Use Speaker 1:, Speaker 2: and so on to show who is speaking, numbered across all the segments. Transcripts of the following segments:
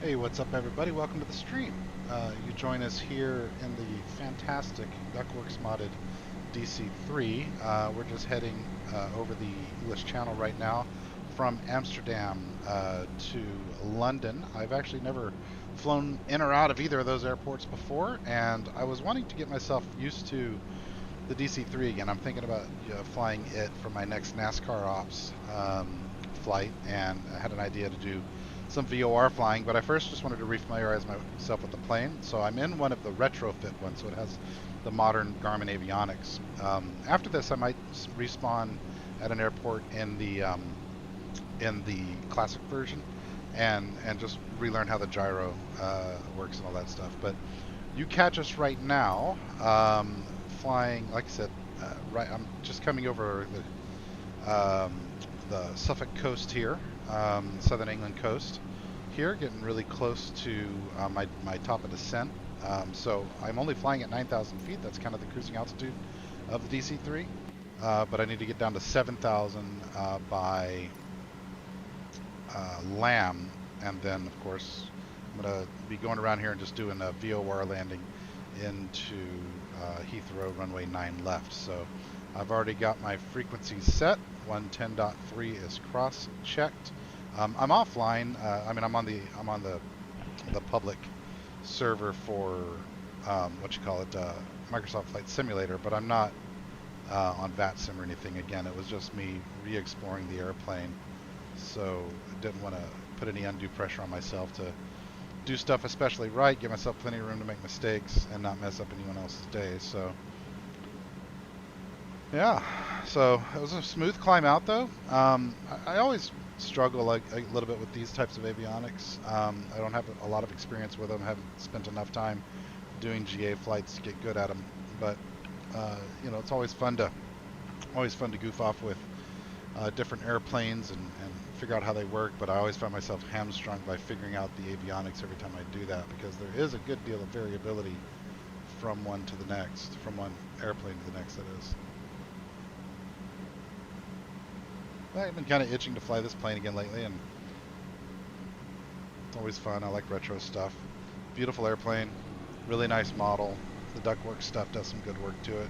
Speaker 1: Hey, what's up, everybody? Welcome to the stream. You join us here in the fantastic Duckworks modded DC-3. We're just heading over the English Channel right now from Amsterdam to London. I've actually never flown in or out of either of those airports before, and I was wanting to get myself used to the DC-3 again. I'm thinking about flying it for my next NASCAR ops flight, and I had an idea to do some VOR flying, but I first just wanted to refamiliarize myself with the plane. So I'm in one of the retrofit ones, so it has the modern Garmin avionics. After this, I might respawn at an airport in the classic version, and just relearn how the gyro works and all that stuff. But you catch us right now, flying, like I said, right. I'm just coming over the Suffolk coast here, southern England coast here, getting really close to my top of descent. So I'm only flying at 9,000 feet. That's kind of the cruising altitude of the DC-3. But I need to get down to 7,000 by Lamb, and then of course I'm gonna be going around here and just doing a VOR landing into Heathrow runway 9 left. So I've already got my frequency set. 110.3 is cross-checked. I'm offline. I'm on the public server for what you call it, Microsoft Flight Simulator, but I'm not on VATSIM or anything. Again, it was just me re-exploring the airplane, so I didn't want to put any undue pressure on myself to do stuff especially right, give myself plenty of room to make mistakes and not mess up anyone else's day. So yeah, so it was a smooth climb out though. I always struggle like a little bit with these types of avionics. I don't have a lot of experience with them. Haven't spent enough time doing GA flights to get good at them. But it's always fun to goof off with different airplanes and figure out how they work. But I always find myself hamstrung by figuring out the avionics every time I do that, because there is a good deal of variability from one to the next, from one airplane to the next, that is. I've been kind of itching to fly this plane again lately, and it's always fun. I like retro stuff. Beautiful airplane, really nice model. The ductwork stuff does some good work to it.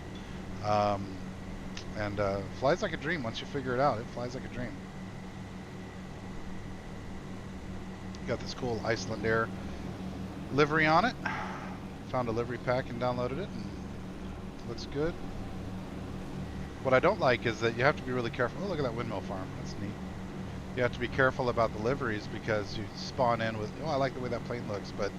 Speaker 1: And flies like a dream once you figure it out. It flies like a dream. Got this cool Iceland Air livery on it. Found a livery pack and downloaded it, and it looks good. What I don't like is that you have to be really careful. Oh, look at that windmill farm. That's neat. You have to be careful about the liveries because you spawn in with, oh, I like the way that plane looks, but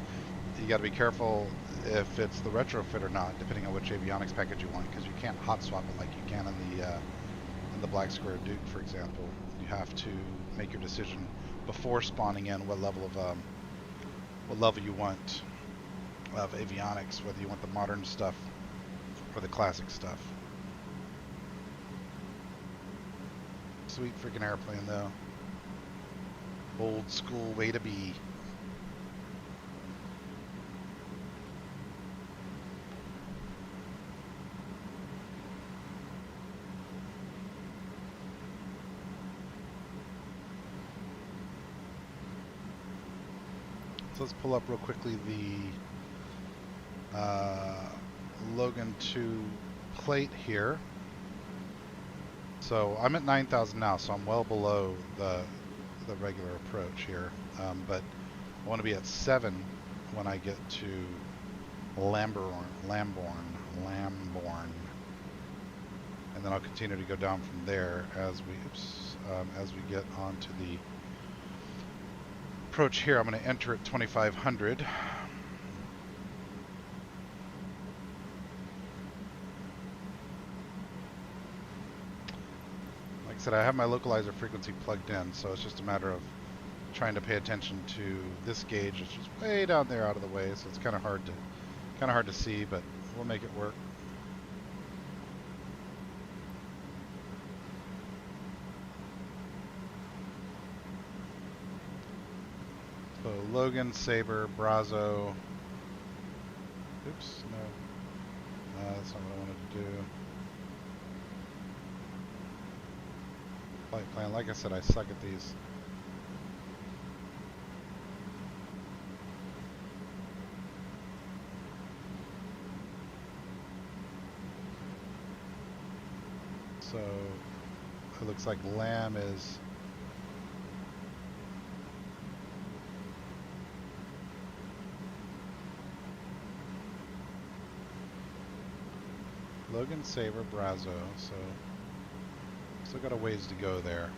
Speaker 1: you got to be careful if it's the retrofit or not, depending on which avionics package you want, because you can't hot swap it like you can in the Black Square Duke, for example. You have to make your decision before spawning in what level you want of avionics, whether you want the modern stuff or the classic stuff. Sweet freaking airplane though. Old school way to be. So let's pull up real quickly the Logan 2 plate here. So I'm at 9,000 now, so I'm well below the regular approach here. But I want to be at 7 when I get to Lamborn, and then I'll continue to go down from there as we get onto the approach here. I'm going to enter at 2,500. Like I said, I have my localizer frequency plugged in, so it's just a matter of trying to pay attention to this gauge, which is way down there out of the way, so it's kind of hard to see, but we'll make it work. So Logan, Sabre, Brazo. Oops, no, that's not what I wanted to do. Flight plan. Like I said, I suck at these. So it looks like lamb is Logan, Sabre, Brazo, so still got a ways to go there.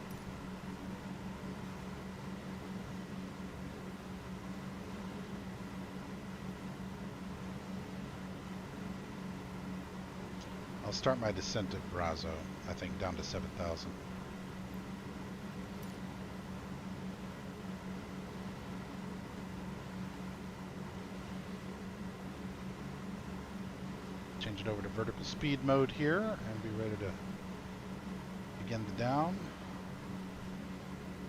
Speaker 1: I'll start my descent at Brazo, I think down to 7,000. Change it over to vertical speed mode here and be ready to begin the down.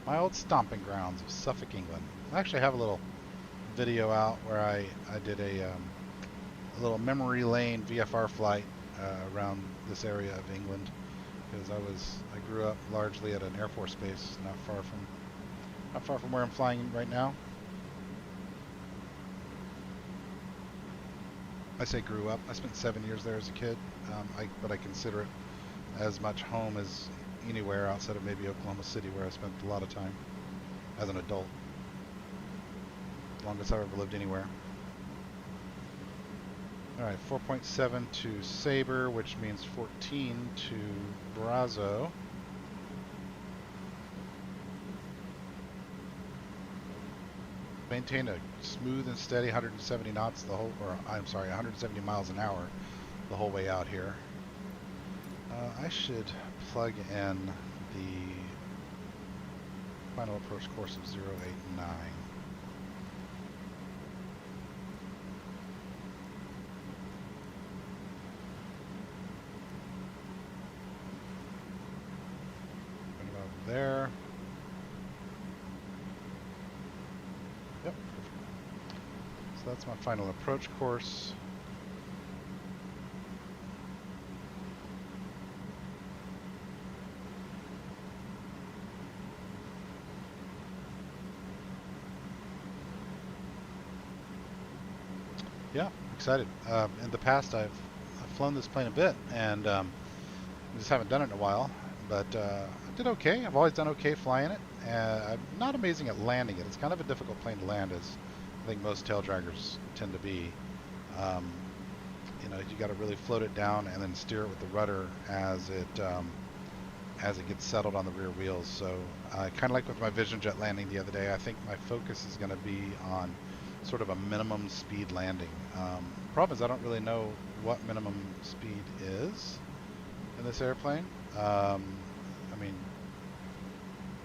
Speaker 1: My old stomping grounds of Suffolk, England. I actually have a little video out where I did a little memory lane VFR flight around this area of England, because I grew up largely at an Air Force base not far from where I'm flying right now. I say grew up. I spent 7 years there as a kid, but I consider it as much home as anywhere outside of maybe Oklahoma City, where I spent a lot of time as an adult. Longest I've ever lived anywhere. Alright, 4.7 to Sabre, which means 14 to Brazo. Maintain a smooth and steady 170 knots the whole, or I'm sorry, 170 miles an hour the whole way out here. I should plug in the final approach course of 089. There. Yep. So that's my final approach course. Yeah, excited. In the past, I've flown this plane a bit, and just haven't done it in a while. But I did okay. I've always done okay flying it. I'm not amazing at landing it. It's kind of a difficult plane to land, as I think most tail draggers tend to be. You know, you got to really float it down and then steer it with the rudder as it gets settled on the rear wheels. So kind of like with my Vision Jet landing the other day, I think my focus is going to be on sort of a minimum speed landing. Problem is, I don't really know what minimum speed is in this airplane. I mean,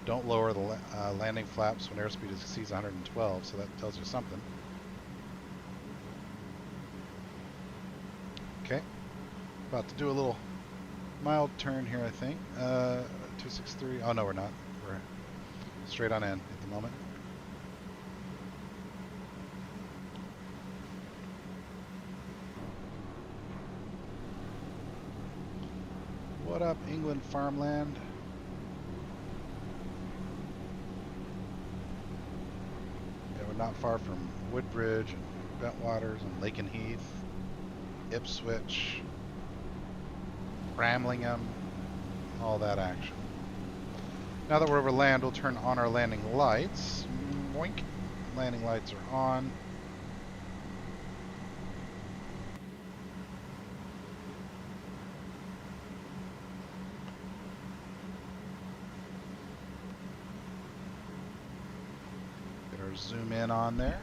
Speaker 1: don't lower the landing flaps when airspeed exceeds 112, so that tells you something. Okay, about to do a little mild turn here, I think. 263, oh no, we're not. We're straight on in at the moment. What up, England farmland? Yeah, we're not far from Woodbridge and Bentwaters and Lakenheath, Ipswich, Framlingham, all that action. Now that we're over land, we'll turn on our landing lights. Boink. Landing lights are on. Zoom in on there.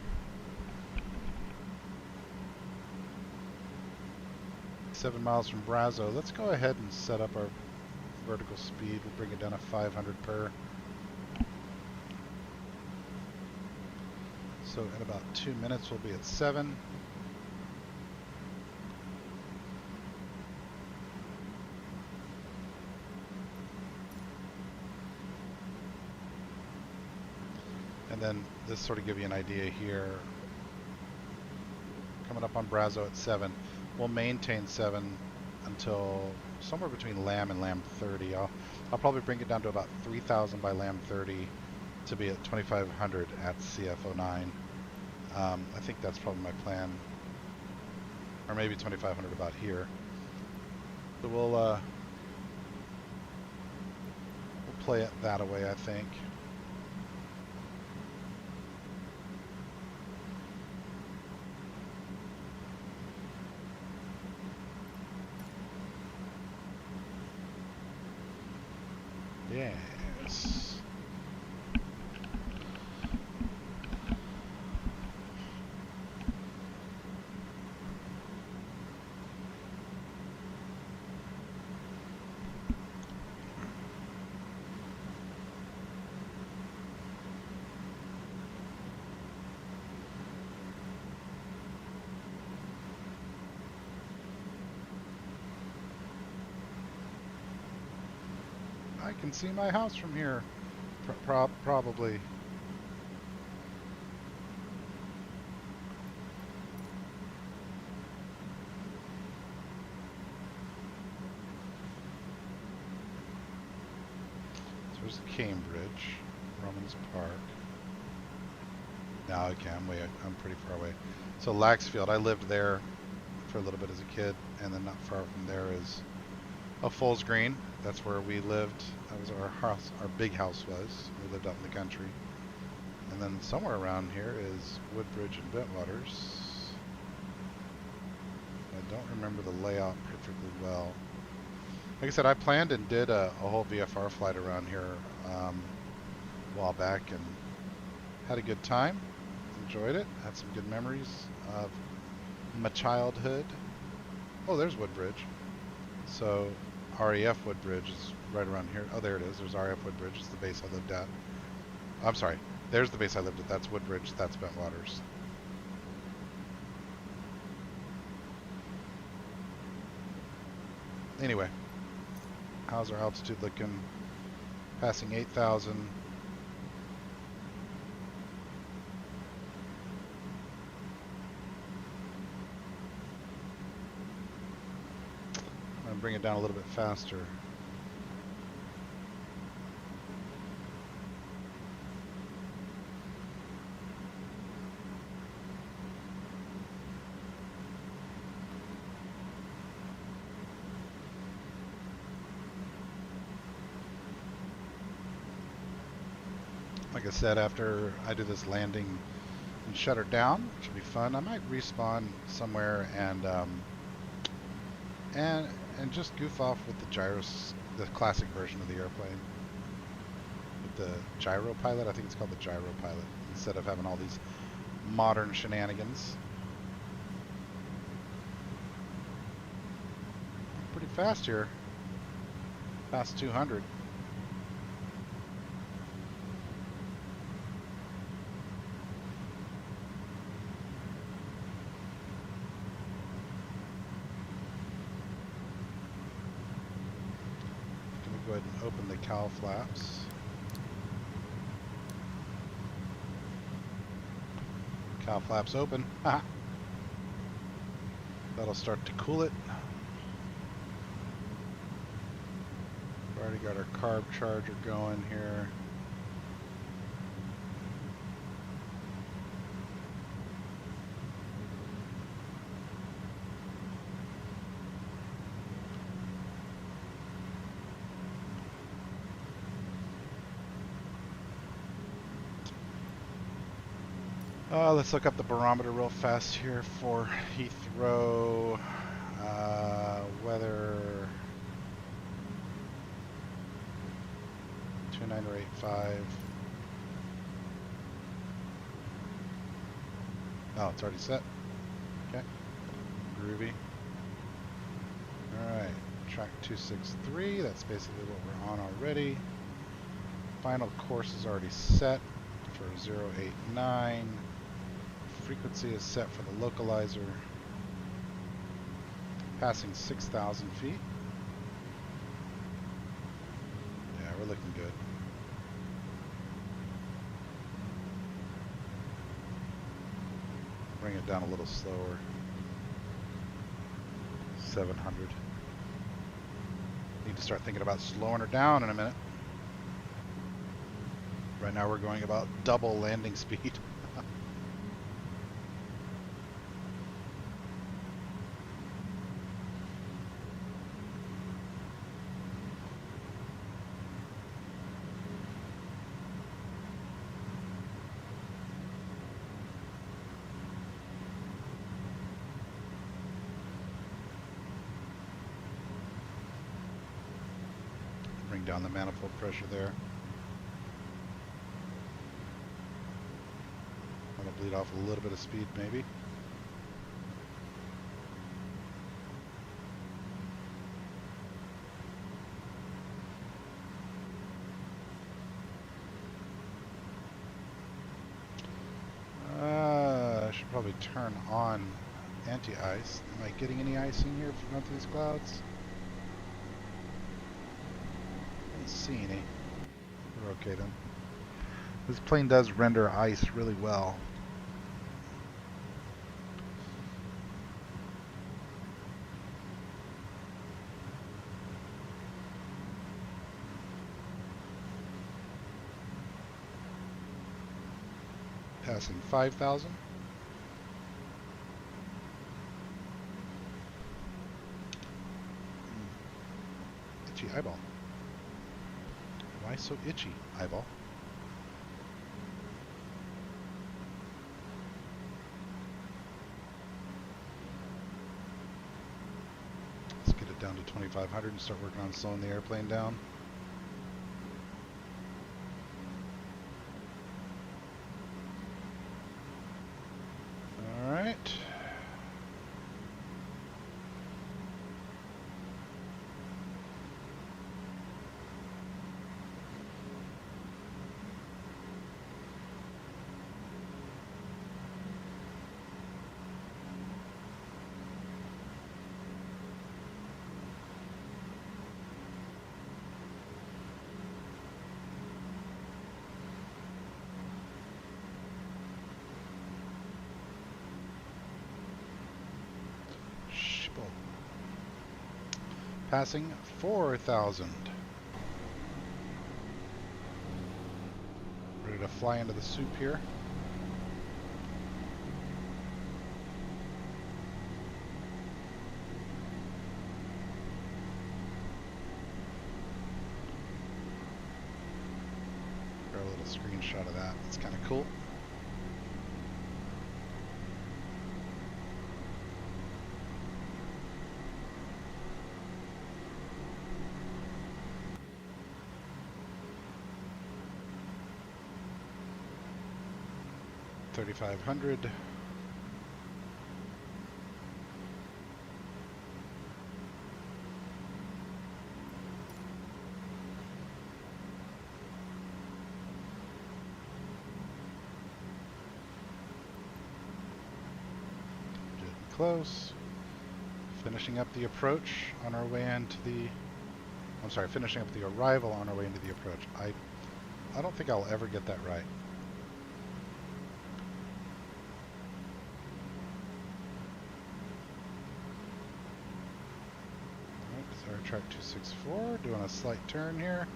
Speaker 1: 7 miles from Brazo. Let's go ahead and set up our vertical speed. We'll bring it down to 500 per. So in about 2 minutes we'll be at 7. And then this sort of give you an idea here. Coming up on Brazo at 7. We'll maintain 7 until somewhere between Lamb and Lamb 30. I'll probably bring it down to about 3,000 by Lamb 30 to be at 2,500 at CF09. I think that's probably my plan. Or maybe 2,500 about here. So play it that way, I think. Yes. I can see my house from here. Probably. So there's Cambridge, Romans Park. Now okay, I'm pretty far away. So Laxfield, I lived there for a little bit as a kid, and then not far from there is a Fulls Green. That's where we lived. That was our house. Our big house was. We lived out in the country. And then somewhere around here is Woodbridge and Bentwaters. I don't remember the layout perfectly well. Like I said, I planned and did a whole VFR flight around here a while back and had a good time. Enjoyed it. Had some good memories of my childhood. Oh, there's Woodbridge. So RAF Woodbridge is right around here. Oh, there it is. There's RAF Woodbridge. It's the base I lived at. I'm sorry. There's the base I lived at. That's Woodbridge. That's Bentwaters. Anyway, how's our altitude looking? Passing 8,000. I'm going to bring it down a little bit faster. Like I said, after I do this landing and shut her down, which will be fun, I might respawn somewhere and just goof off with the gyros, the classic version of the airplane, with the gyro pilot. I think it's called the gyro pilot, instead of having all these modern shenanigans. Pretty fast here, past 200. Go ahead and open the cowl flaps. Cowl flaps open. That'll start to cool it. We've already got our carb charger going here. Let's look up the barometer real fast here for Heathrow. Weather 29085. Oh, it's already set. Okay. Groovy. Alright. Track 263. That's basically what we're on already. Final course is already set for 089. Frequency is set for the localizer. Passing 6,000 feet. Yeah, we're looking good. Bring it down a little slower. 700. Need to start thinking about slowing her down in a minute. Right now we're going about double landing speed. down the manifold pressure there. I'm going to bleed off a little bit of speed maybe. I should probably turn on anti-ice. Am I getting any ice in here from through these clouds? I don't see any. We're okay then. This plane does render ice really well. Passing 5,000. Itchy eyeball. Why so itchy, eyeball? Let's get it down to 2,500 and start working on slowing the airplane down. All right. Passing 4,000. Ready to fly into the soup here. Got a little screenshot of that. It's kind of cool. $3,500. Getting close. Finishing up the approach on our way into the... I'm sorry, finishing up the arrival on our way into the approach. I don't think I'll ever get that right. Track 264, doing a slight turn here.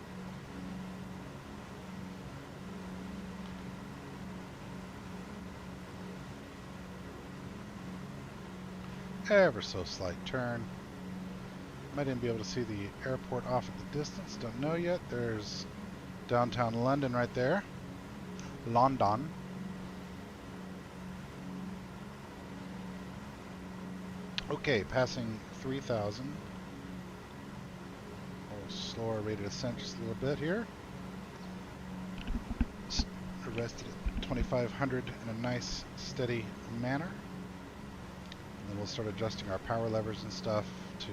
Speaker 1: Ever so slight turn. Might even be able to see the airport off at the distance, don't know yet. There's downtown London right there. London. Okay, passing 3,000. Slower rate of descent just a little bit here. Arrested at 2,500 in a nice steady manner. And then we'll start adjusting our power levers and stuff to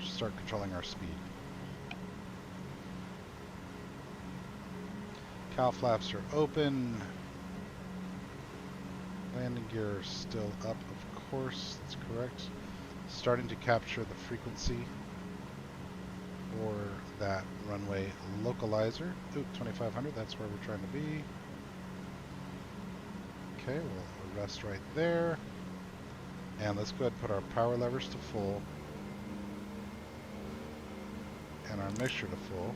Speaker 1: start controlling our speed. Cowl flaps are open. Landing gear still up, of course, that's correct. Starting to capture the frequency for that runway localizer. Ooh, 2,500, that's where we're trying to be. Okay, we'll arrest right there. And let's go ahead and put our power levers to full. And our mixture to full.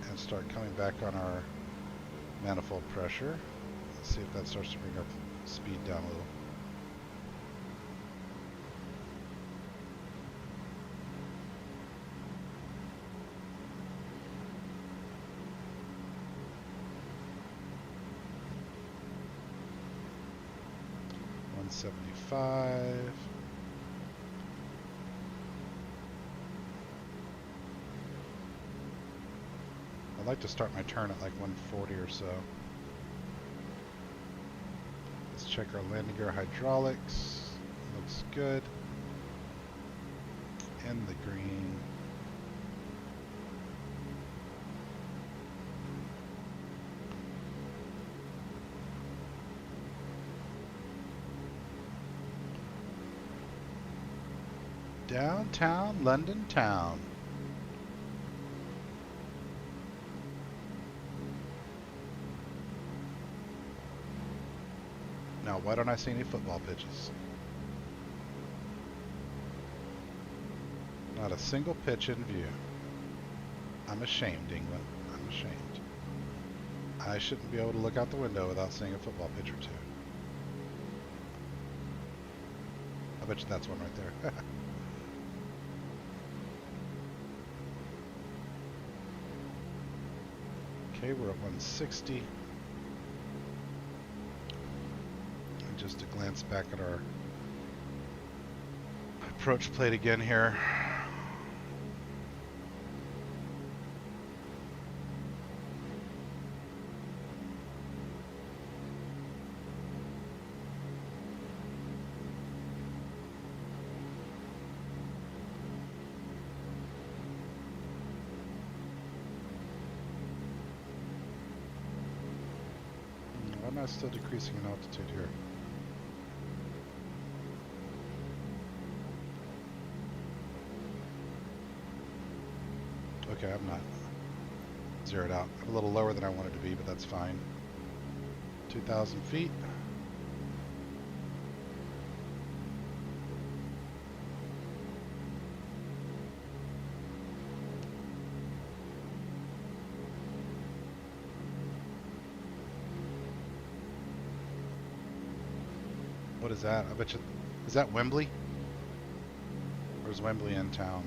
Speaker 1: And start coming back on our manifold pressure. Let's see if that starts to bring our speed down a little. $175. I'd like to start my turn at like 140 or so. Let's check our landing gear hydraulics. Looks good. In the green. Downtown London town. Now, why don't I see any football pitches? Not a single pitch in view. I'm ashamed, England. I'm ashamed. I shouldn't be able to look out the window without seeing a football pitch or two. I bet you that's one right there. Okay, we're at 160. And just to glance back at our approach plate again here. Why am I still decreasing in altitude here? Okay, I'm not zeroed out. I'm a little lower than I wanted to be, but that's fine. 2,000 feet. What is that? I bet you, is that Wembley? Or is Wembley in town?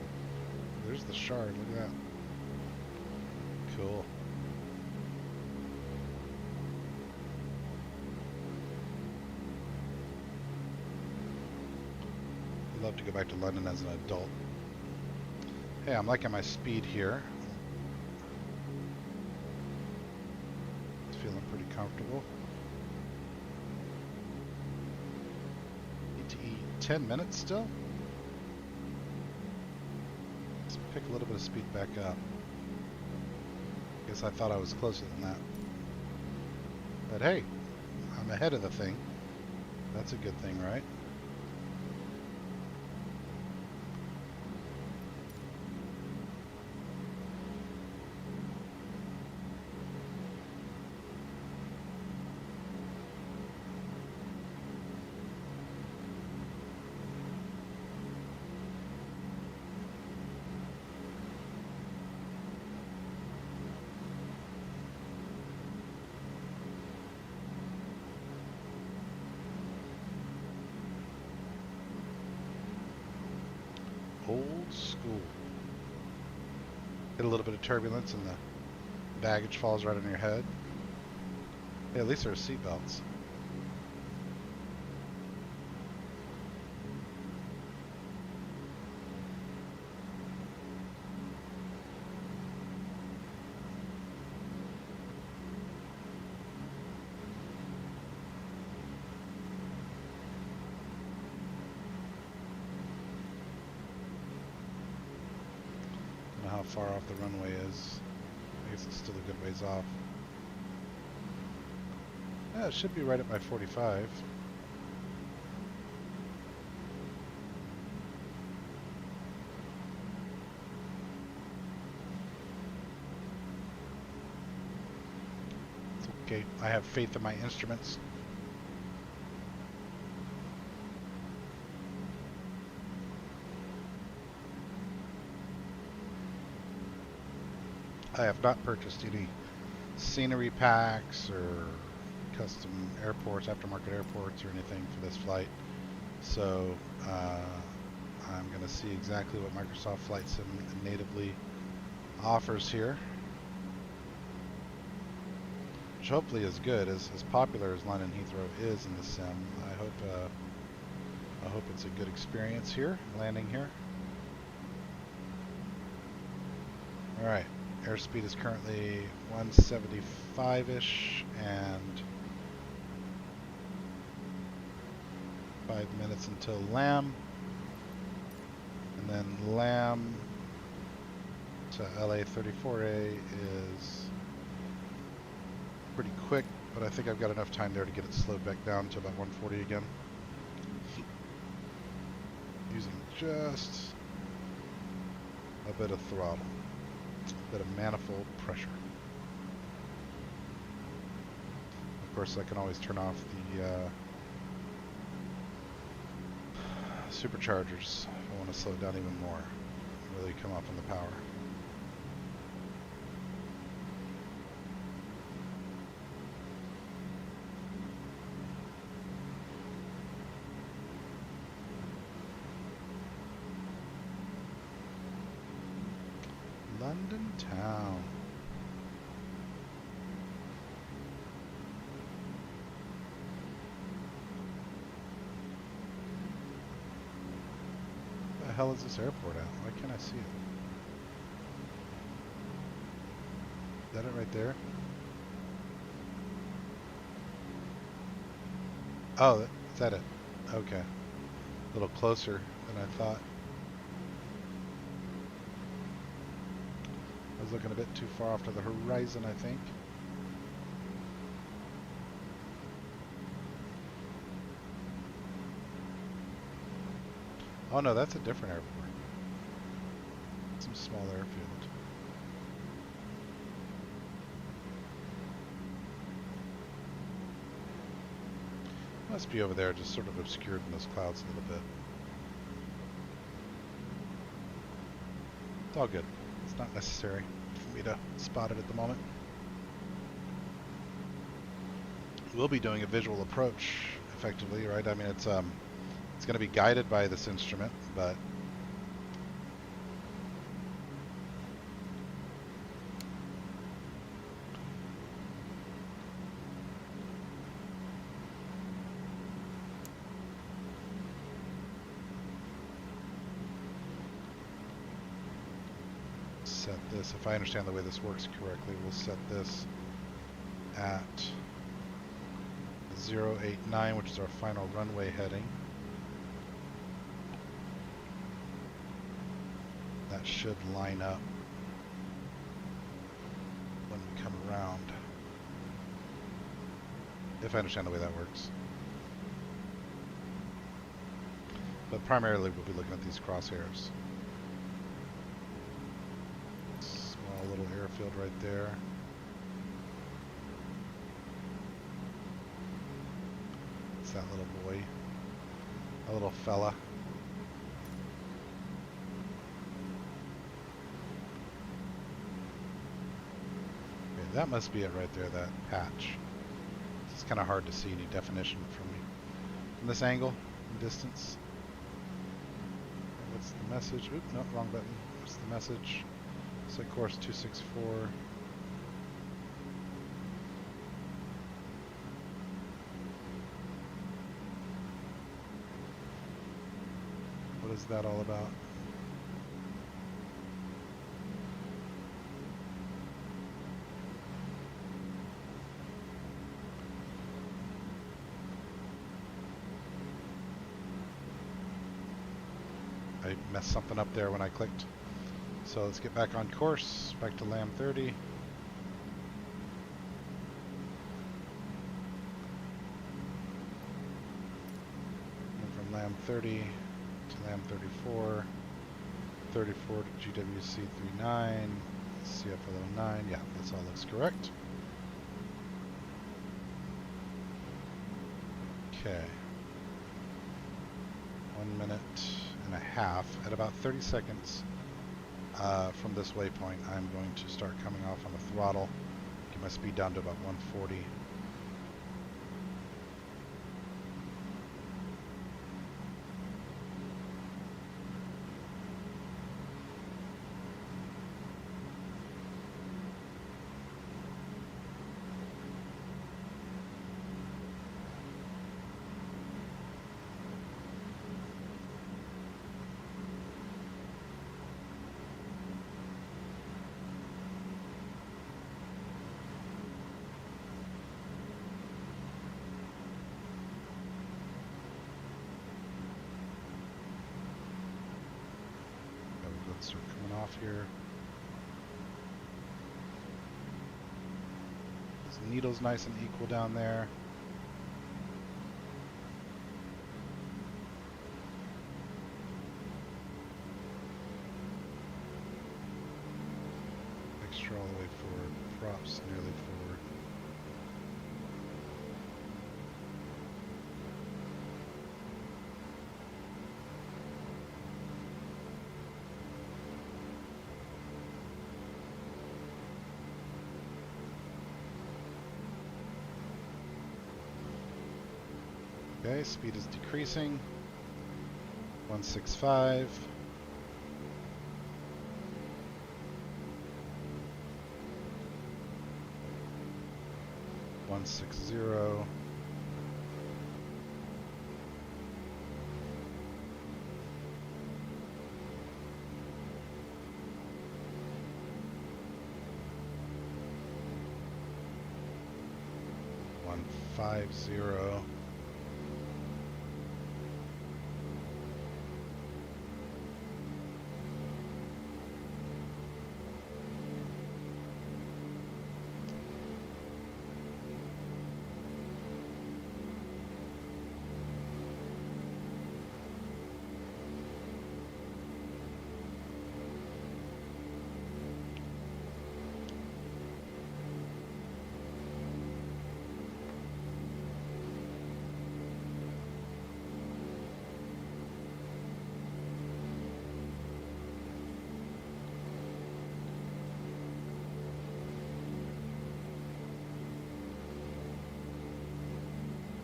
Speaker 1: There's the Shard, look at that. Cool. I'd love to go back to London as an adult. Hey, I'm liking my speed here. It's feeling pretty comfortable. Need to eat 10 minutes still? Let's pick a little bit of speed back up. Guess I thought I was closer than that. But hey, I'm ahead of the thing. That's a good thing, right? Old school. Get a little bit of turbulence and the baggage falls right on your head. Hey, at least there are seat belts. How far off the runway is. I guess it's still a good ways off. Yeah, it should be right at my 45. It's okay. I have faith in my instruments. I have not purchased any scenery packs or custom airports, aftermarket airports or anything for this flight. So I'm going to see exactly what Microsoft Flight Sim natively offers here. Which hopefully is good, as popular as London Heathrow is in the sim. I hope it's a good experience here, landing here. All right. Airspeed is currently 175-ish, and 5 minutes until LAM. And then LAM to LA 34A is pretty quick, but I think I've got enough time there to get it slowed back down to about 140 again. Using just a bit of throttle, a bit of manifold pressure. Of course, I can always turn off the superchargers if I want to slow it down even more, really come up on the power. London town. Where the hell is this airport at? Why can't I see it? Is that it right there? Oh, is that it? Okay. A little closer than I thought. I was looking a bit too far off to the horizon, I think. Oh no, that's a different airport. Some small airfield. Must be over there, just sort of obscured in those clouds a little bit. It's all good. It's not necessary for me to spot it at the moment. We'll be doing a visual approach, effectively, right? I mean, it's going to be guided by this instrument, but set this, if I understand the way this works correctly, we'll set this at 089, which is our final runway heading. That should line up when we come around, if I understand the way that works. But primarily we'll be looking at these crosshairs. Small little airfield right there. It's that little boy, a little fella. Okay, that must be it right there, that patch. It's kind of hard to see any definition from this angle and distance. What's the message? Oop, no, wrong button. What's the message? Set course 264. What is that all about? I messed something up there when I clicked. So let's get back on course, back to LAM 30. And from LAM 30 to LAM 34, 34 to GWC 39, CF 09. Yeah, this all looks correct. Okay. 1 minute and a half. At about 30 seconds from this waypoint, I'm going to start coming off on the throttle. Get my speed down to about 140. off here. This needle's nice and equal down there. Extra all the way forward. Props nearly forward. Okay, speed is decreasing. 165. One 60. One 50.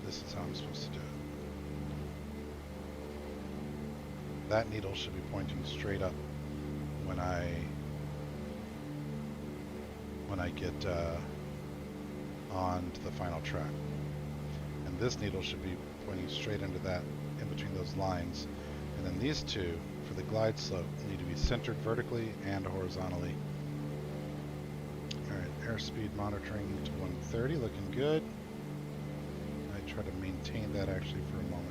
Speaker 1: This is how I'm supposed to do it. That needle should be pointing straight up when I get on to the final track. And this needle should be pointing straight into that, in between those lines. And then these two, for the glide slope, need to be centered vertically and horizontally. Alright, airspeed monitoring to 130, looking good. I try to maintain that actually for a moment.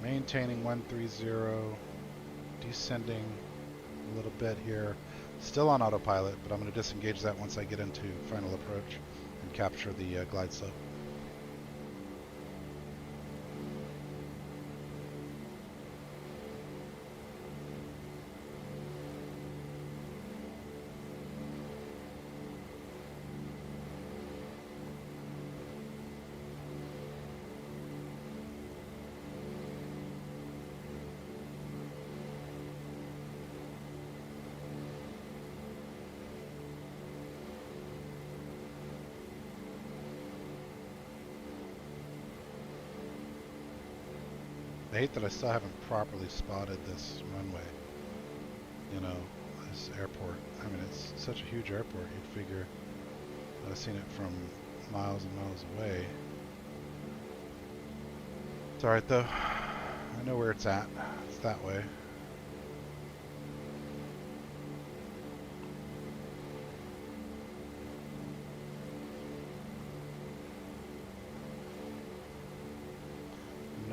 Speaker 1: Maintaining 130, descending a little bit here. Still on autopilot, but I'm going to disengage that once I get into final approach and capture the glide slope. I hate that I still haven't properly spotted this runway, you know, this airport. I mean, it's such a huge airport, you'd figure I've seen it from miles and miles away. It's alright though, I know where it's at, it's that way.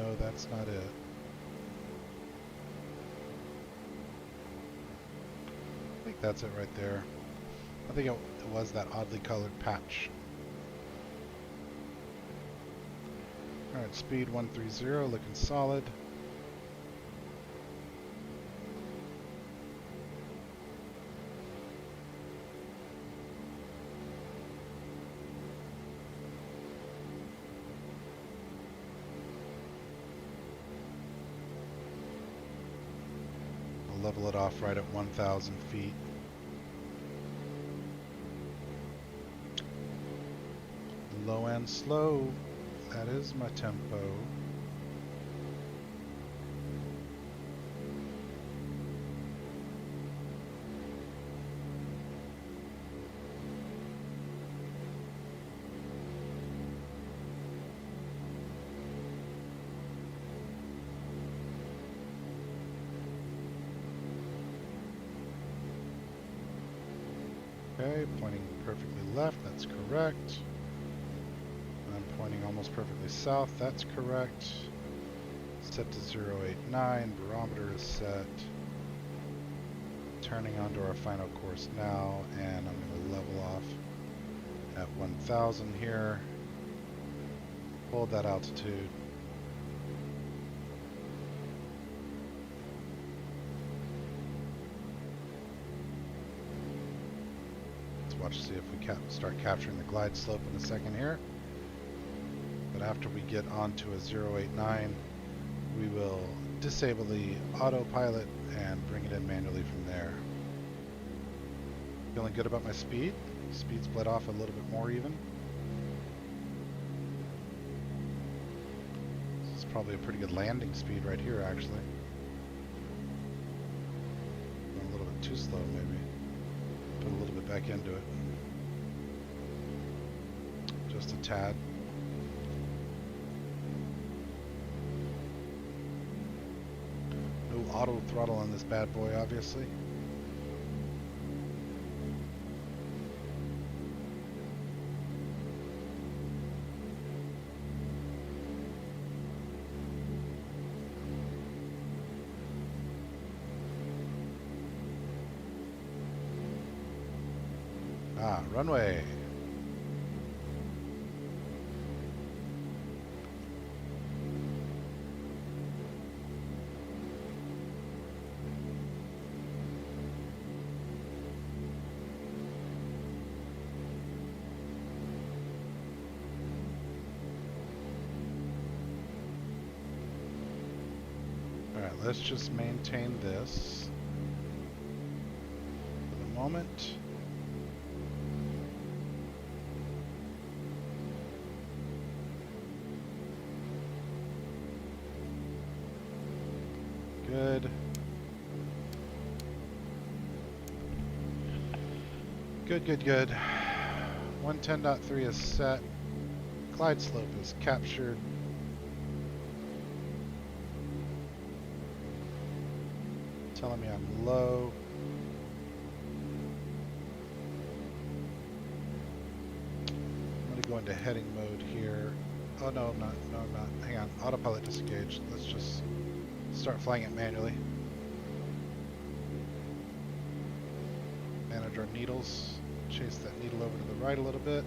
Speaker 1: no, that's not it. I think that's it right there. I think it was that oddly colored patch. Alright, speed 130, looking solid. I'll level it off right at 1,000 feet. Low and slow. That is my tempo. Okay, pointing perfectly left, that's correct. I'm pointing almost perfectly south, that's correct. Set to 089, barometer is set. Turning onto our final course now, and I'm going to level off at 1,000 here. Hold that altitude. Let's watch, see if we start capturing the glide slope in a second here. But after we get onto a 089, we will disable the autopilot and bring it in manually from there. Feeling good about my speed. Speed split off a little bit more even. This is probably a pretty good landing speed right here, actually. Going a little bit too slow, maybe. Put a little bit back into it. Just a tad. No auto throttle on this bad boy, obviously. Runway. All right, let's just maintain this for the moment. Good. Good. 110.3 is set. Glide slope is captured. Telling me I'm low. I'm going to go into heading mode here. Oh no, I'm not. No, I'm not. Hang on. Autopilot disengaged. Let's just start flying it manually. Manage our needles. Chase that needle over to the right a little bit.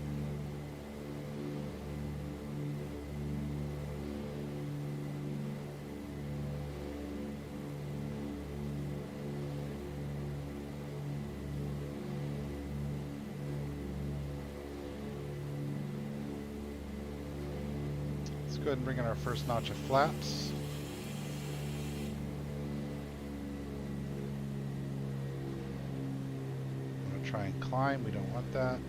Speaker 1: Let's go ahead and bring in our first notch of flaps. Try and climb, we don't want that.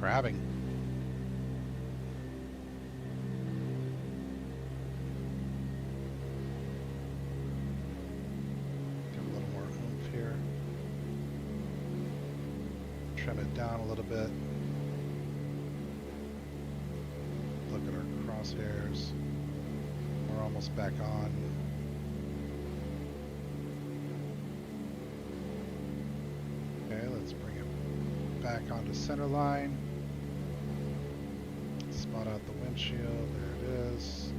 Speaker 1: Crabbing. Get a little more oomph here. Trim it down a little bit. Look at our crosshairs. We're almost back on. Okay, let's bring it back onto center line. Spot out the windshield. There it is.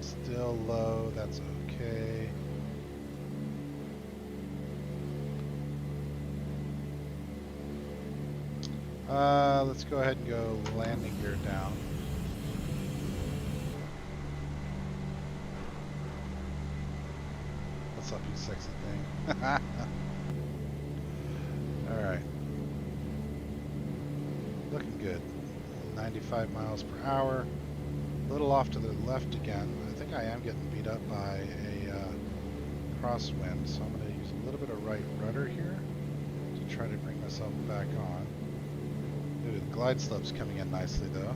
Speaker 1: Still low. That's okay. Let's go ahead and go landing gear down. What's up, you sexy thing? Alright. Looking good. 95 miles per hour. A little off to the left again. I think I am getting beat up by a crosswind, so I'm going to use a little bit of right rudder here to try to bring myself back on. Ooh, the glide slope's coming in nicely though.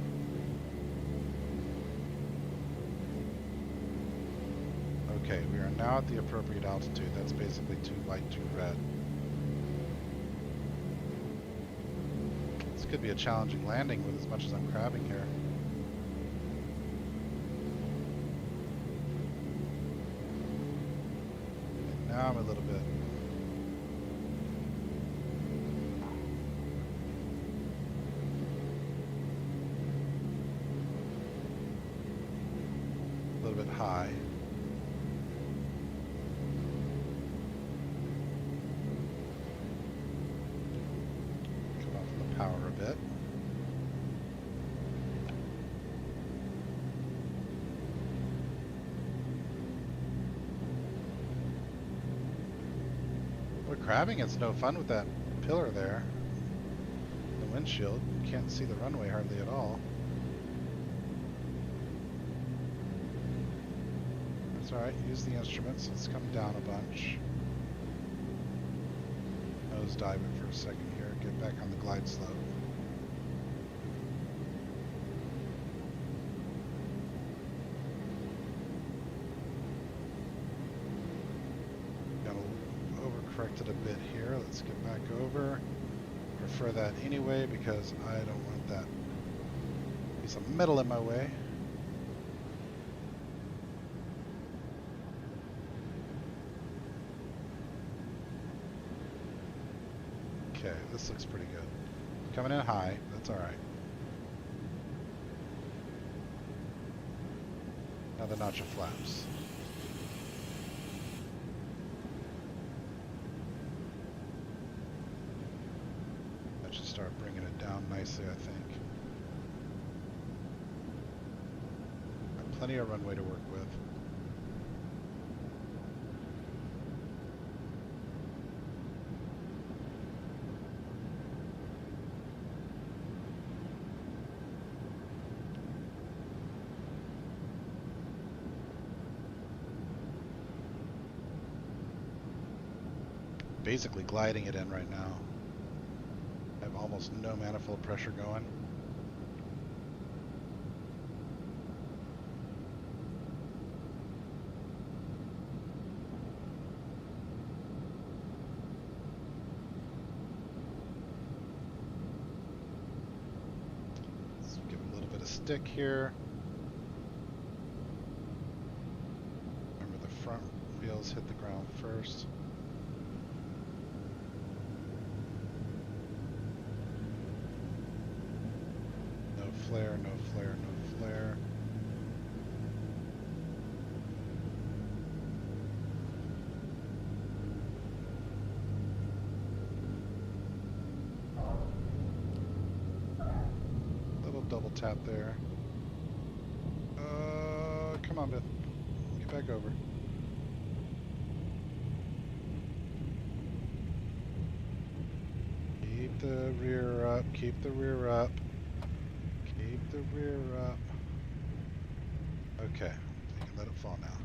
Speaker 1: Okay, we are now at the appropriate altitude. That's basically too white, too red. This could be a challenging landing with as much as I'm crabbing here. And now I'm a little bit. A little bit high. Power a bit. But crabbing is no fun with that pillar there. The windshield. You can't see the runway hardly at all. That's alright, use the instruments. Let's come down a bunch. Nose dive it for a second here. Get back on the glide slope. Got overcorrected a bit here. Let's get back over. Prefer that anyway because I don't want that piece of metal in my way. Okay, this looks pretty good. Coming in high, that's alright. Another notch of flaps. That should start bringing it down nicely, I think. Got plenty of runway to work with. Basically gliding it in right now. I have almost no manifold pressure going. Let's give it a little bit of stick here. Remember the front wheels hit the ground first. Flare, no flare, no flare. Little double tap there. Come on, Beth. Get back over. Keep the rear up, keep the rear up. Keep the rear up. Okay, you can let it fall now.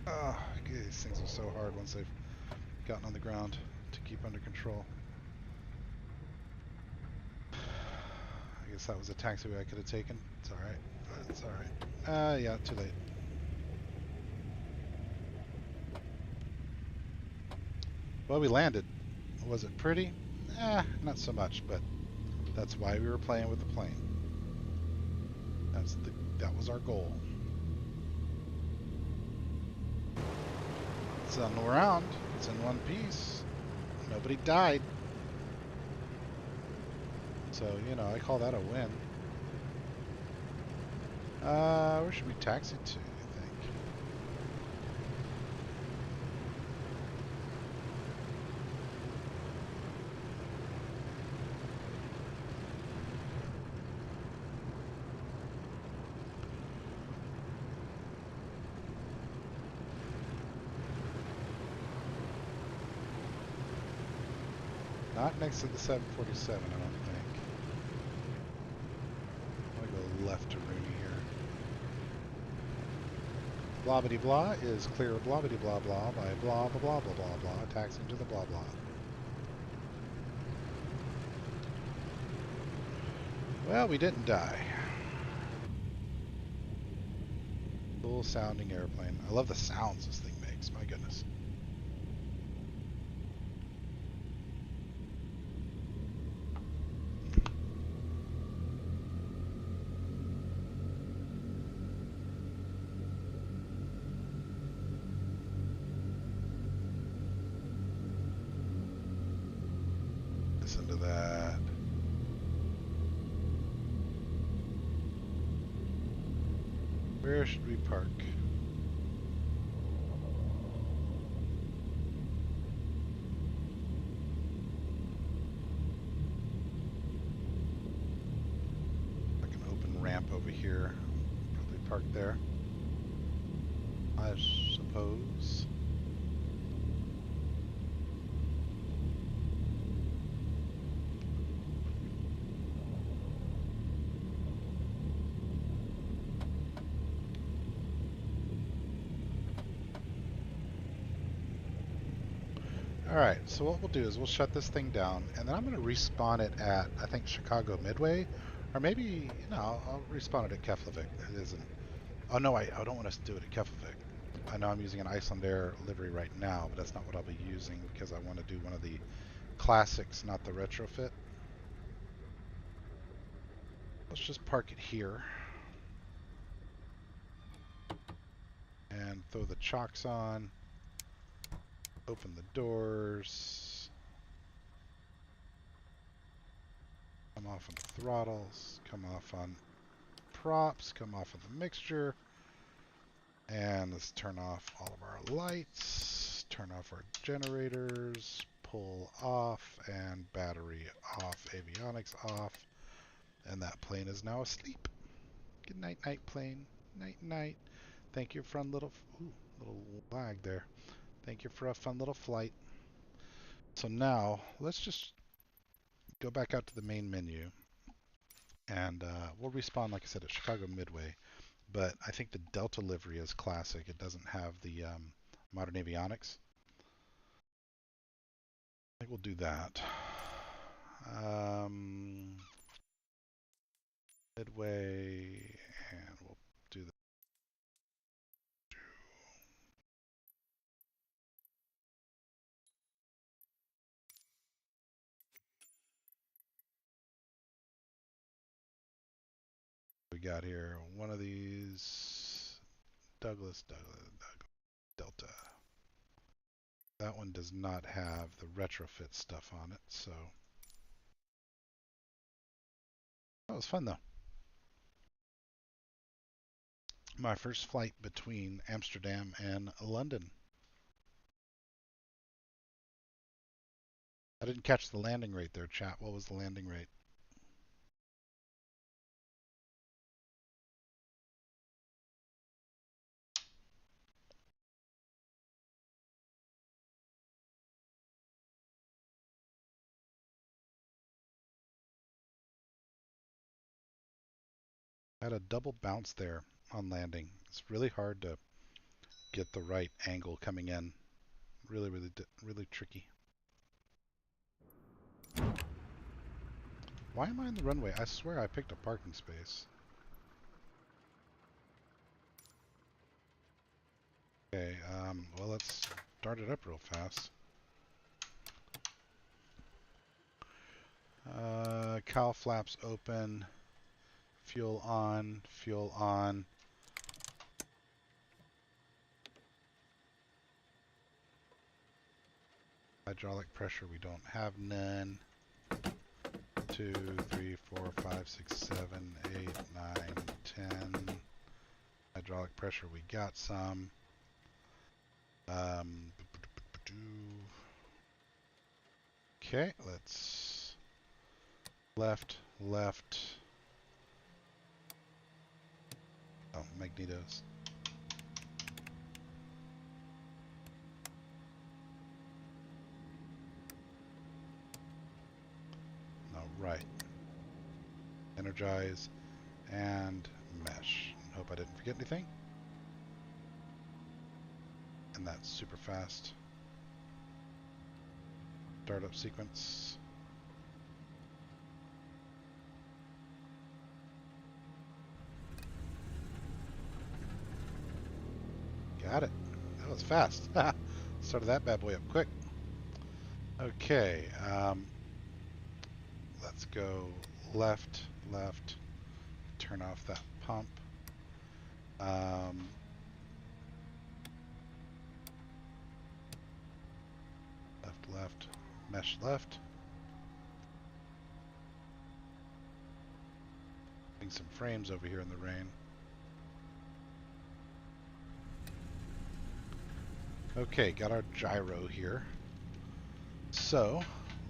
Speaker 1: Ah, these things are so hard once they've gotten on the ground to keep under control. I guess that was a taxiway I could have taken. It's alright. It's alright. Yeah, too late. Well, we landed. Was it pretty? Not so much, but that's why we were playing with the plane. That was our goal. It's on the ground. It's in one piece. Nobody died. So, you know, I call that a win. Where should we taxi to, you think? Not next to the 747, I don't think. I'm gonna go left to Rooney here. Blobbity blah is clear blobbity blah blah by blah blah blah blah blah blah, taxiing to the blah blah. Well, we didn't die. Cool sounding airplane. I love the sounds this thing makes, my goodness. Listen to that. Where should we park? Like an open ramp over here. Probably park there, I suppose. Alright, so what we'll do is we'll shut this thing down, and then I'm going to respawn it at, I think, Chicago Midway, or maybe, no, I'll respawn it at Keflavik. It isn't. Oh no, I don't want us to do it at Keflavik. I know I'm using an Icelandair livery right now, but that's not what I'll be using because I want to do one of the classics, not the retrofit. Let's just park it here and throw the chocks on. Open the doors. Come off on throttles. Come off on props. Come off of the mixture. And let's turn off all of our lights. Turn off our generators. Pull off and battery off. Avionics off. And that plane is now asleep. Good night, night plane. Night, night. Thank you for a little lag there. Thank you for a fun little flight. So now let's just go back out to the main menu, and we'll respawn, like I said, at Chicago Midway. But I think the Delta livery is classic. It doesn't have the modern avionics. I think we'll do that. Midway, and we'll do that. We got here one of these Douglas Delta. That one does not have the retrofit stuff on it, so that was fun though. My first flight between Amsterdam and London. I didn't catch the landing rate there, chat. What was the landing rate? I had a double bounce there on landing. It's really hard to get the right angle coming in. Really, really tricky. Why am I in the runway? I swear I picked a parking space. Okay, well, let's start it up real fast. Cowl flaps open. Fuel on. Fuel on. Hydraulic pressure, we don't have none. 2, 3, 4, 5, 6, 7, 8, 9, 10. Hydraulic pressure, we got some. Okay, let's left. Oh, magnetos. No, right. Energize and mesh. Hope I didn't forget anything. And that's super fast. Startup sequence. Got it. That was fast. Started that bad boy up quick. Okay. Let's go left. Turn off that pump. Left. Mesh left. Getting some frames over here in the rain. Okay, got our gyro here. So,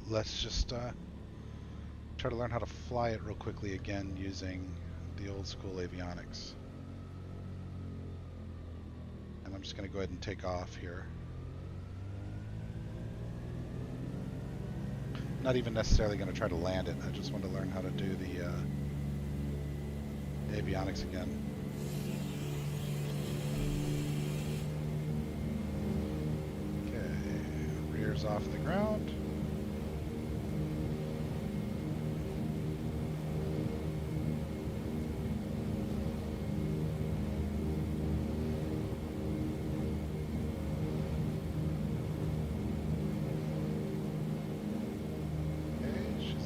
Speaker 1: let's just try to learn how to fly it real quickly again using the old school avionics. And I'm just going to go ahead and take off here. Not even necessarily going to try to land it. I just want to learn how to do the avionics again. Okay, rear's off the ground.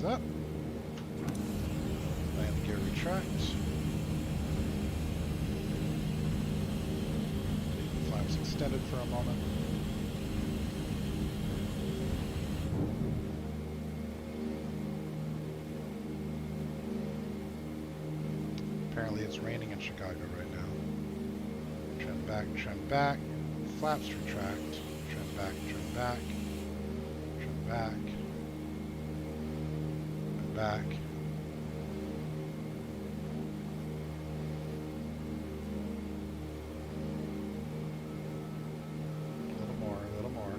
Speaker 1: Up. Land gear retract. Leave the flaps extended for a moment. Apparently it's raining in Chicago right now. Trim back. Flaps retract. Trim back. Trim back. Back. A little more.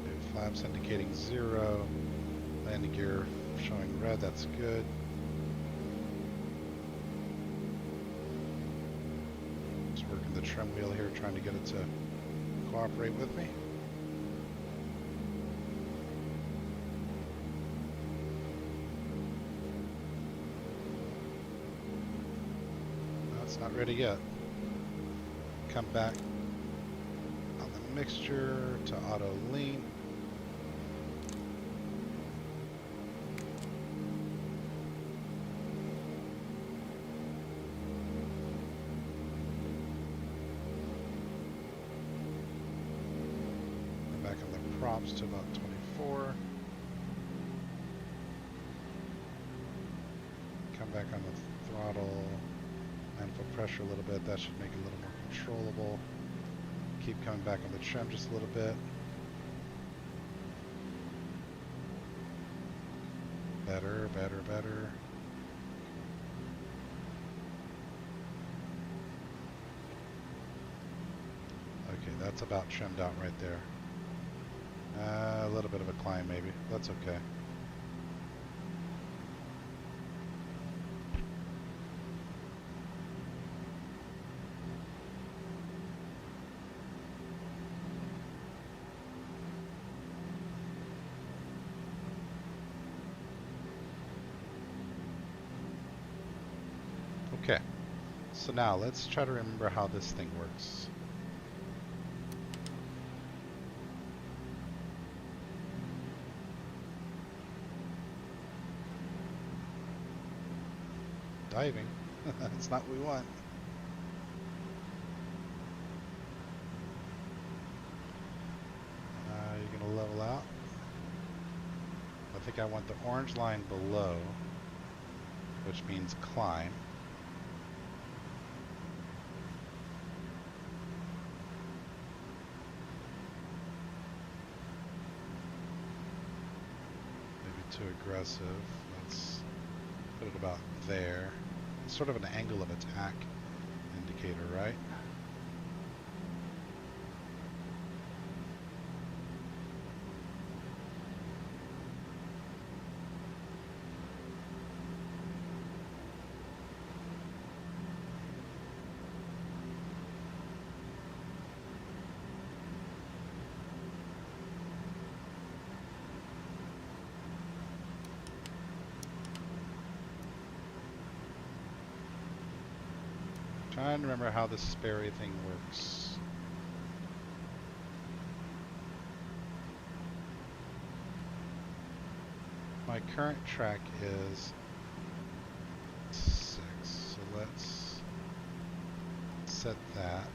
Speaker 1: Okay, flaps indicating 0. Landing gear showing red, that's good. Working the trim wheel here, trying to get it to cooperate with me. No, it's not ready yet. Come back on the mixture to auto lean. Props to about 24. Come back on the throttle and put pressure a little bit. That should make it a little more controllable. Keep coming back on the trim just a little bit. Better. Okay, that's about trimmed out right there. A little bit of a climb maybe. That's okay. Okay, so now let's try to remember how this thing works. Diving. That's not what we want. think I want the orange line below, which means climb. Maybe too aggressive. Let's put it about there. It's sort of an angle of attack indicator, right? Trying to remember how this Sperry thing works. My current track is 6, so let's set that.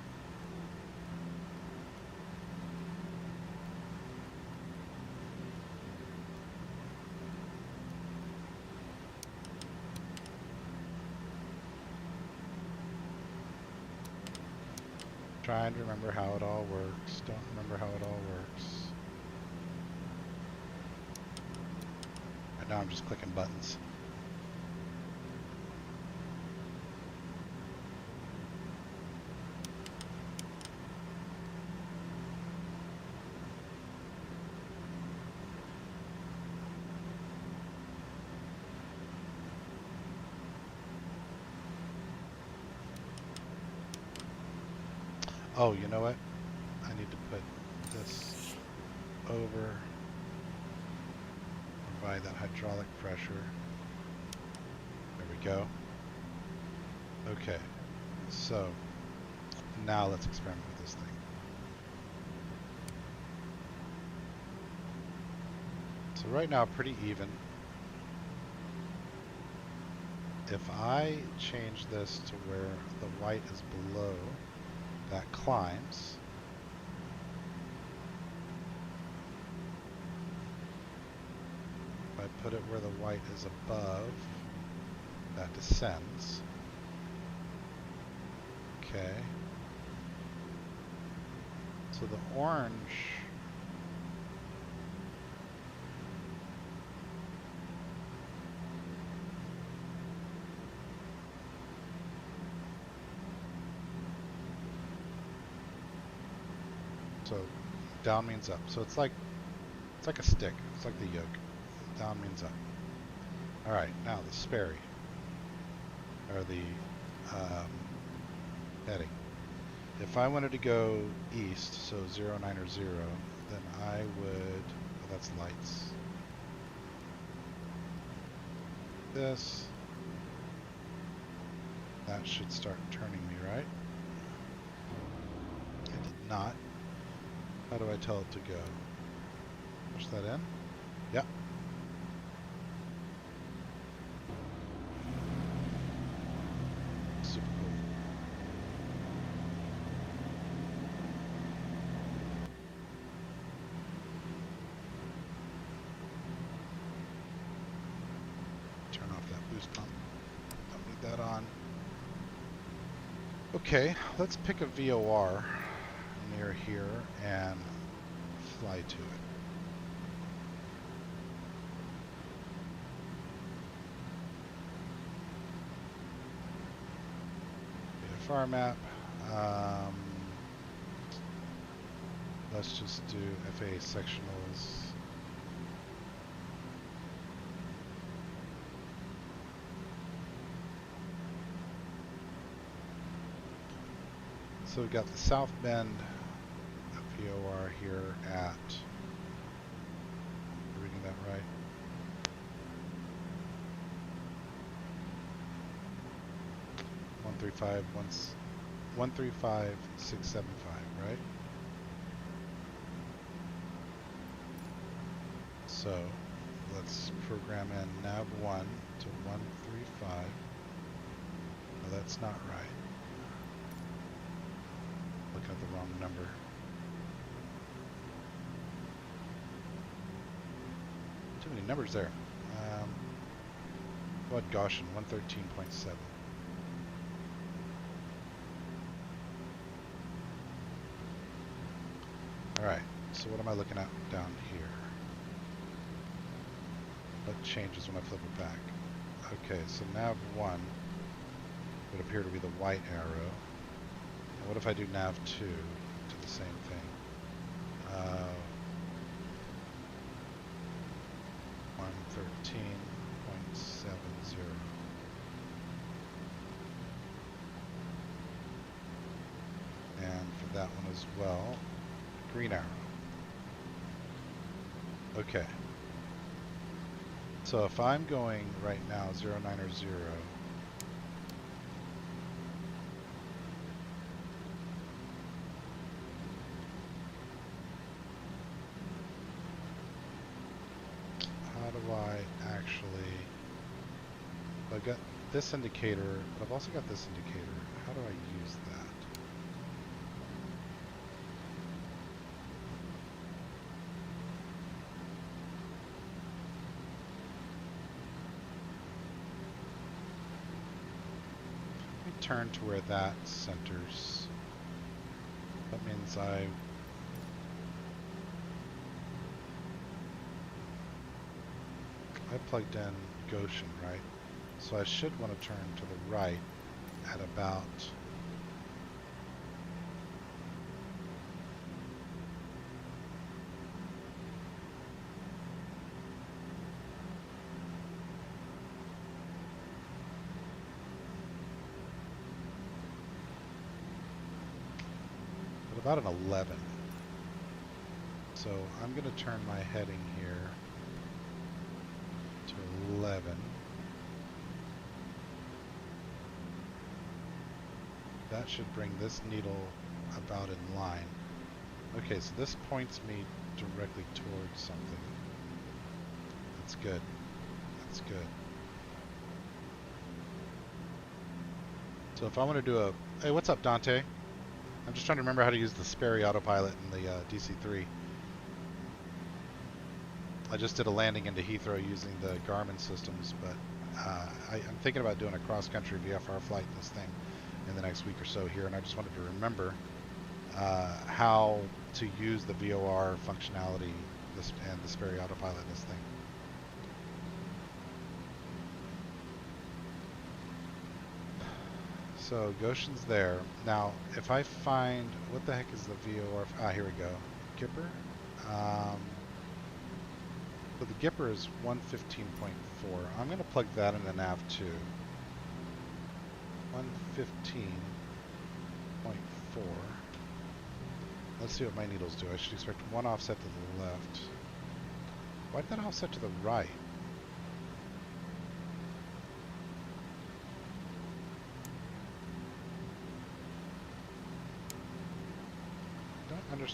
Speaker 1: Trying to remember how it all works. Don't remember how it all works. Right now I'm just clicking buttons. Oh, you know what? I need to put this over, provide that hydraulic pressure. There we go. Okay, so now let's experiment with this thing. So right now, pretty even. If I change this to where the white is below, that climbs. If I put it where the white is above, that descends. Okay. So the orange so down means up. So it's like a stick. It's like the yoke. Down means up. All right, now the Sperry, or the heading. If I wanted to go east, so 0, 9, or 0, then I would, oh, that's lights. This, that should start turning me, right? It did not. How do I tell it to go? Push that in? Yep. Super cool. Turn off that boost pump. Don't need that on. Okay, let's pick a VOR near here and fly to it. VFR map. Let's just do FAA sectionals. So we've got the South Bend VOR here at, reading that right? One three five 675, right? So let's program in nav1 to 135. No, that's not right. Looking at the wrong number. many numbers there. What Gaussian? 113.7. Alright, so what am I looking at down here? What changes when I flip it back? Okay, so nav 1 would appear to be the white arrow. And what if I do nav 2 to the same thing? 113.70. And for that one as well, green arrow. Okay. So if I'm going right now 090, how do I actually, I've got this indicator, but I've also got this indicator. How do I use that? Turn to where that centers. That means I plugged in Gaussian, right? So I should want to turn to the right at about an 11. So I'm going to turn my heading here to 11. That should bring this needle about in line. Okay, so this points me directly towards something. That's good. That's good. So if I want to do a... Hey, what's up, Dante? I'm just trying to remember how to use the Sperry autopilot in the DC-3. I just did a landing into Heathrow using the Garmin systems, but I'm thinking about doing a cross-country VFR flight in this thing in the next week or so here, and I just wanted to remember how to use the VOR functionality and the Sperry autopilot in this thing. So Goshen's there. Now, if I find, what the heck is the VOR? Ah, here we go. Gipper. So the Gipper is 115.4. I'm going to plug that into nav 2. 115.4. Let's see what my needles do. I should expect one offset to the left. Why did that offset to the right?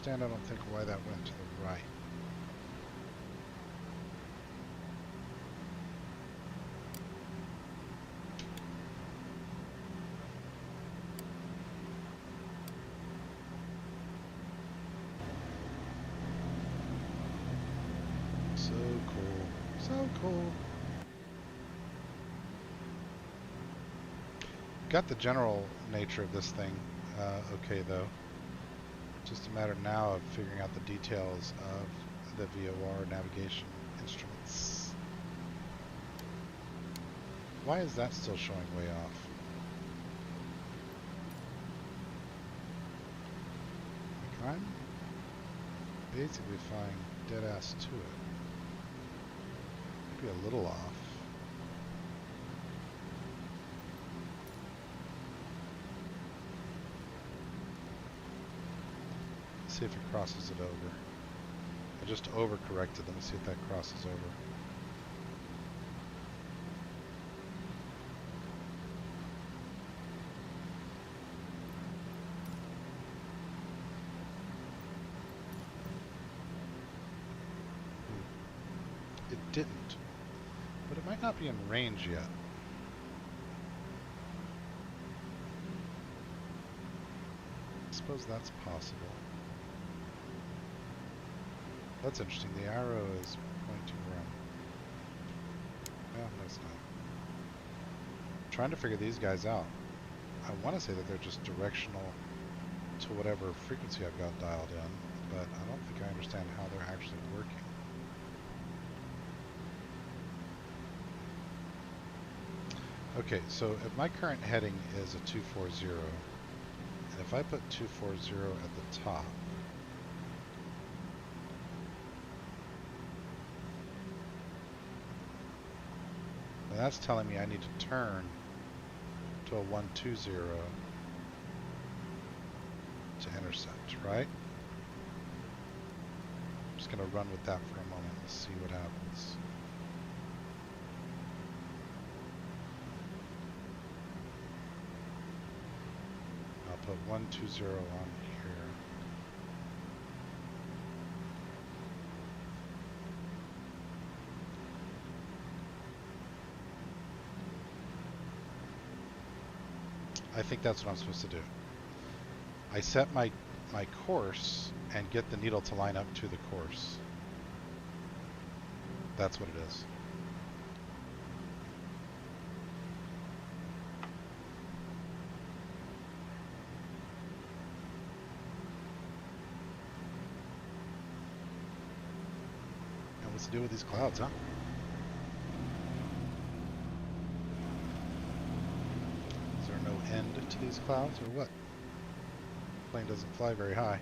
Speaker 1: I don't think why that went to the right. So cool. So cool. Got the general nature of this thing okay though. Just a matter now of figuring out the details of the VOR navigation instruments. Why is that still showing way off? Like I'm basically flying dead ass to it. Maybe a little off. See if it crosses it over. I just overcorrected. Let me see if that crosses over. It didn't. But it might not be in range yet. I suppose that's possible. That's interesting. The arrow is pointing around. No, it's not. I'm trying to figure these guys out. I want to say that they're just directional to whatever frequency I've got dialed in, but I don't think I understand how they're actually working. Okay, so if my current heading is a 240, and if I put 240 at the top, then that's telling me I need to turn to a 120 to intercept, right? I'm just going to run with that for a moment and see what happens. I'll put 120 on here. I think that's what I'm supposed to do. I set my course and get the needle to line up to the course. That's what it is. And what's to do with these clouds, huh? Is there no end to these clouds, or what? The plane doesn't fly very high.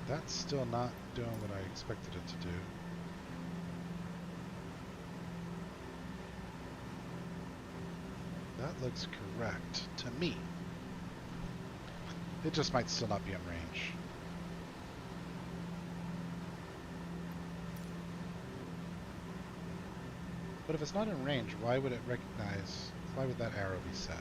Speaker 1: That's still not doing what I expected it to do. That looks correct to me. It just might still not be in range. But if it's not in range, why would it recognize, why would that arrow be set?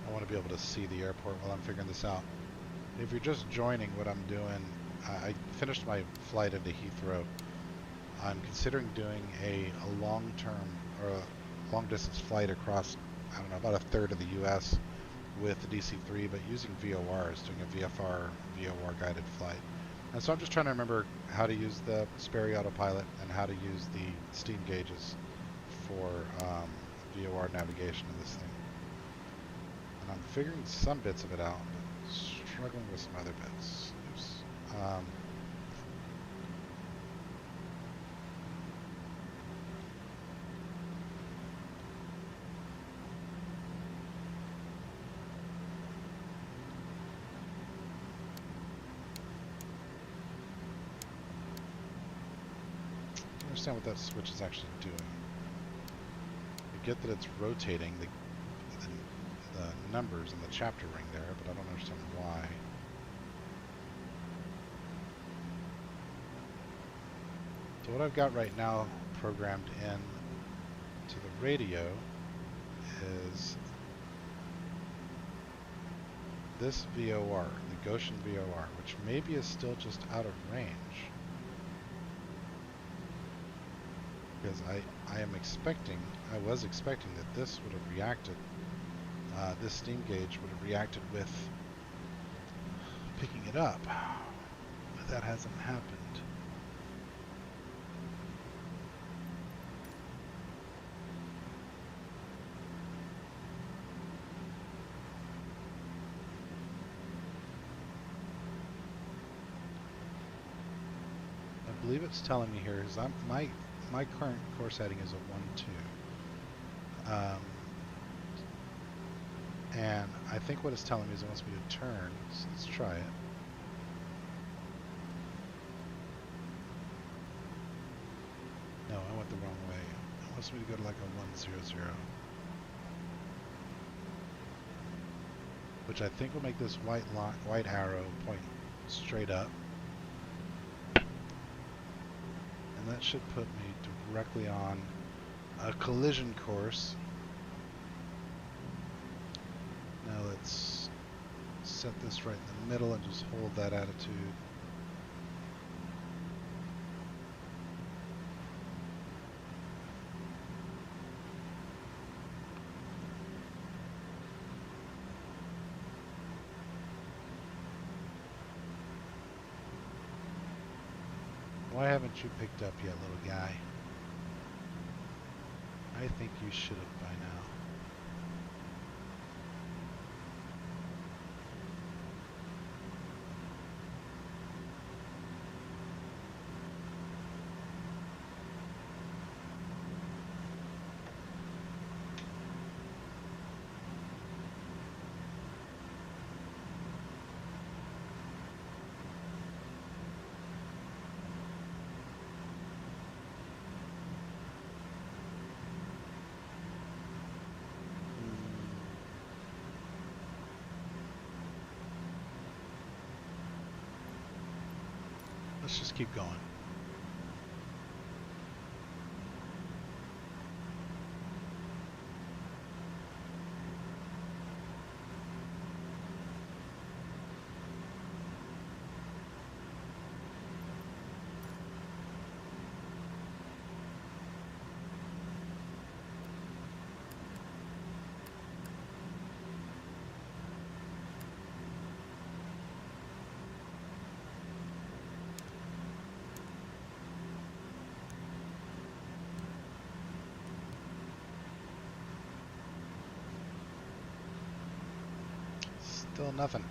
Speaker 1: I want to be able to see the airport while I'm figuring this out. If you're just joining what I'm doing, I finished my flight into Heathrow. I'm considering doing a long-term or a long-distance flight across, I don't know, about a third of the U.S. with the DC-3, but using VORs, doing a VFR VOR guided flight. And so I'm just trying to remember how to use the Sperry autopilot and how to use the steam gauges for VOR navigation of this thing. And I'm figuring some bits of it out, but struggling with some other bits. Oops. I understand what that switch is actually doing. I get that it's rotating the numbers in the chapter ring there, but I don't understand why. So what I've got right now programmed in to the radio is this VOR, the Goshen VOR, which maybe is still just out of range. because I was expecting that this would have reacted, this steam gauge would have reacted with picking it up, but that hasn't happened. I believe it's telling me here is my current course heading is a 1-2. And I think what it's telling me is it wants me to turn, so let's try it. No, I went the wrong way. It wants me to go to like a 1-0-0. Which I think will make this white arrow point straight up. And that should put me directly on a collision course. Now let's set this right in the middle and just hold that attitude. Why haven't you picked up yet, little guy? I think you should have by now. Let's just keep going. Still nothing.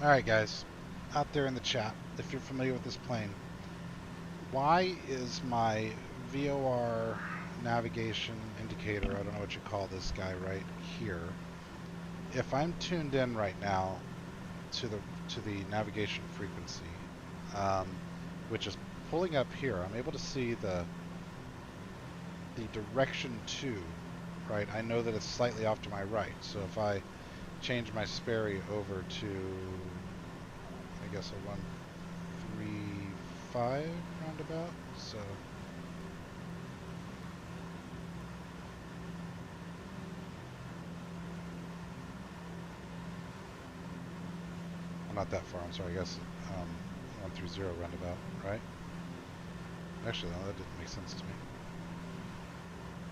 Speaker 1: Alright guys, out there in the chat, if you're familiar with this plane, why is my VOR navigation indicator, I don't know what you call this guy right here, if I'm tuned in right now to the navigation frequency, which is pulling up here, I'm able to see the direction to, right? I know that it's slightly off to my right, so if I change my Sperry over to, I guess, a 135 roundabout, so well, not that far, I'm sorry, I guess 130 roundabout, right? Actually, no, that didn't make sense to me.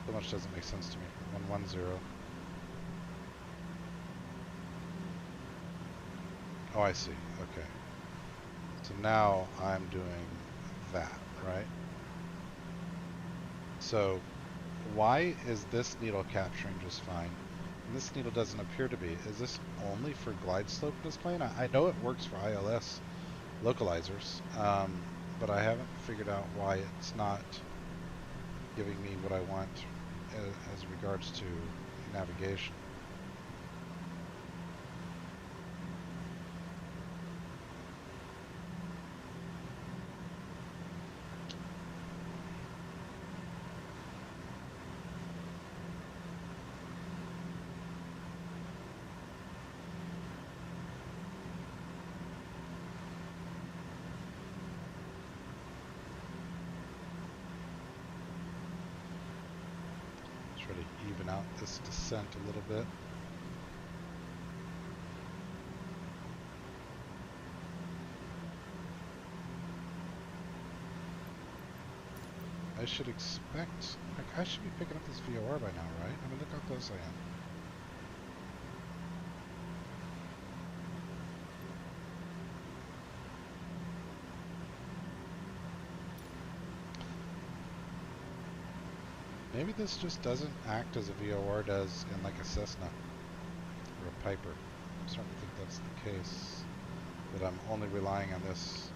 Speaker 1: So much doesn't make sense to me. 110. Oh, I see. Okay. So now I'm doing that, right? So why is this needle capturing just fine? And this needle doesn't appear to be. Is this only for glide slope in this plane? I know it works for ILS localizers, but I haven't figured out why it's not giving me what I want as regards to navigation. Try to even out this descent a little bit. I should expect, like, I should be picking up this VOR by now, right? I mean, look how close I am. Maybe this just doesn't act as a VOR does in like a Cessna or a Piper. I'm starting to think that's the case. That I'm only relying on this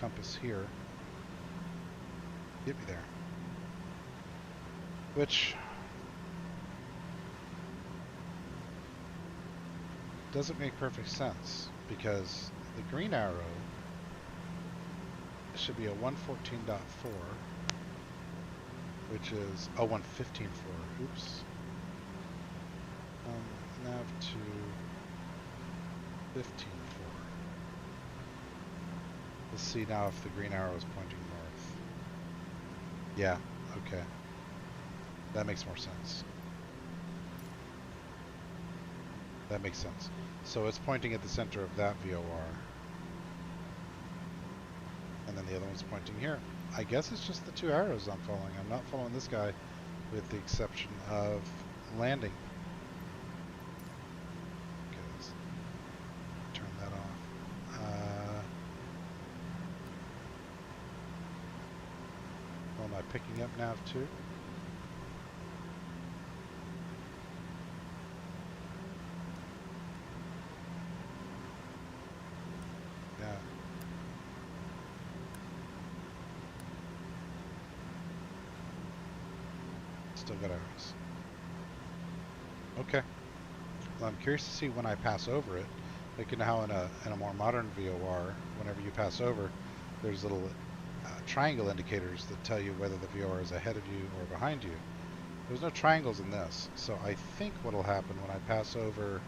Speaker 1: compass here. Get me there. Which doesn't make perfect sense because the green arrow should be a 114.4. Which is, oh, 115.4, oops. Nav to 15.4. Let's see now if the green arrow is pointing north. Yeah, okay. That makes more sense. That makes sense. So it's pointing at the center of that VOR. And then the other one's pointing here. I guess it's just the two arrows I'm following. I'm not following this guy with the exception of landing. Okay, let's turn that off. Oh, am I picking up nav 2? Yeah. Still got arrows. Okay. Well, I'm curious to see when I pass over it. Like, you know how in a more modern VOR, whenever you pass over, there's little triangle indicators that tell you whether the VOR is ahead of you or behind you. There's no triangles in this, so I think what will happen when I pass over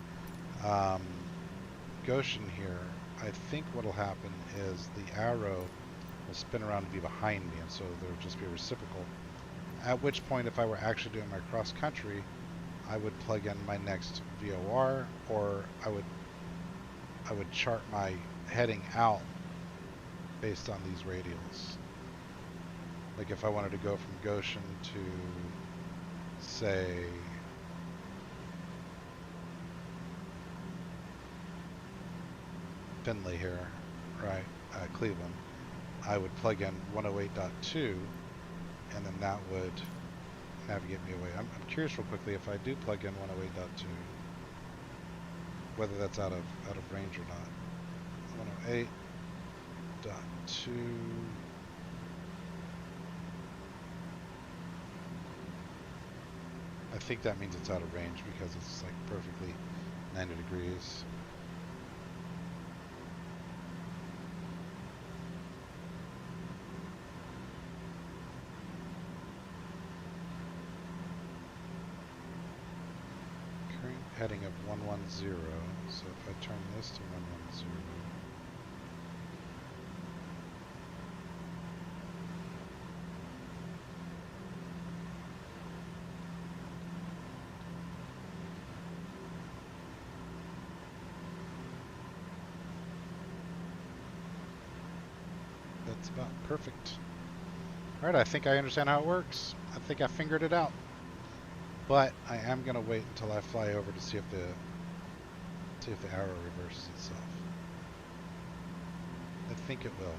Speaker 1: Goshen here, I think what will happen is the arrow will spin around and be behind me, and so there will just be a reciprocal. At which point, if I were actually doing my cross country, I would plug in my next VOR, or I would chart my heading out based on these radials. Like if I wanted to go from Goshen to, say, Findlay here, right, Cleveland, I would plug in 108.2, and then that would navigate me away. I'm curious real quickly if I do plug in 108.2, whether that's out of range or not. 108.2. I think that means it's out of range because it's like perfectly 90 degrees. Current heading of 110, so if I turn this to 110, that's about perfect. Alright, I think I understand how it works. I think I figured it out. But I am going to wait until I fly over to see if the arrow reverses itself. I think it will.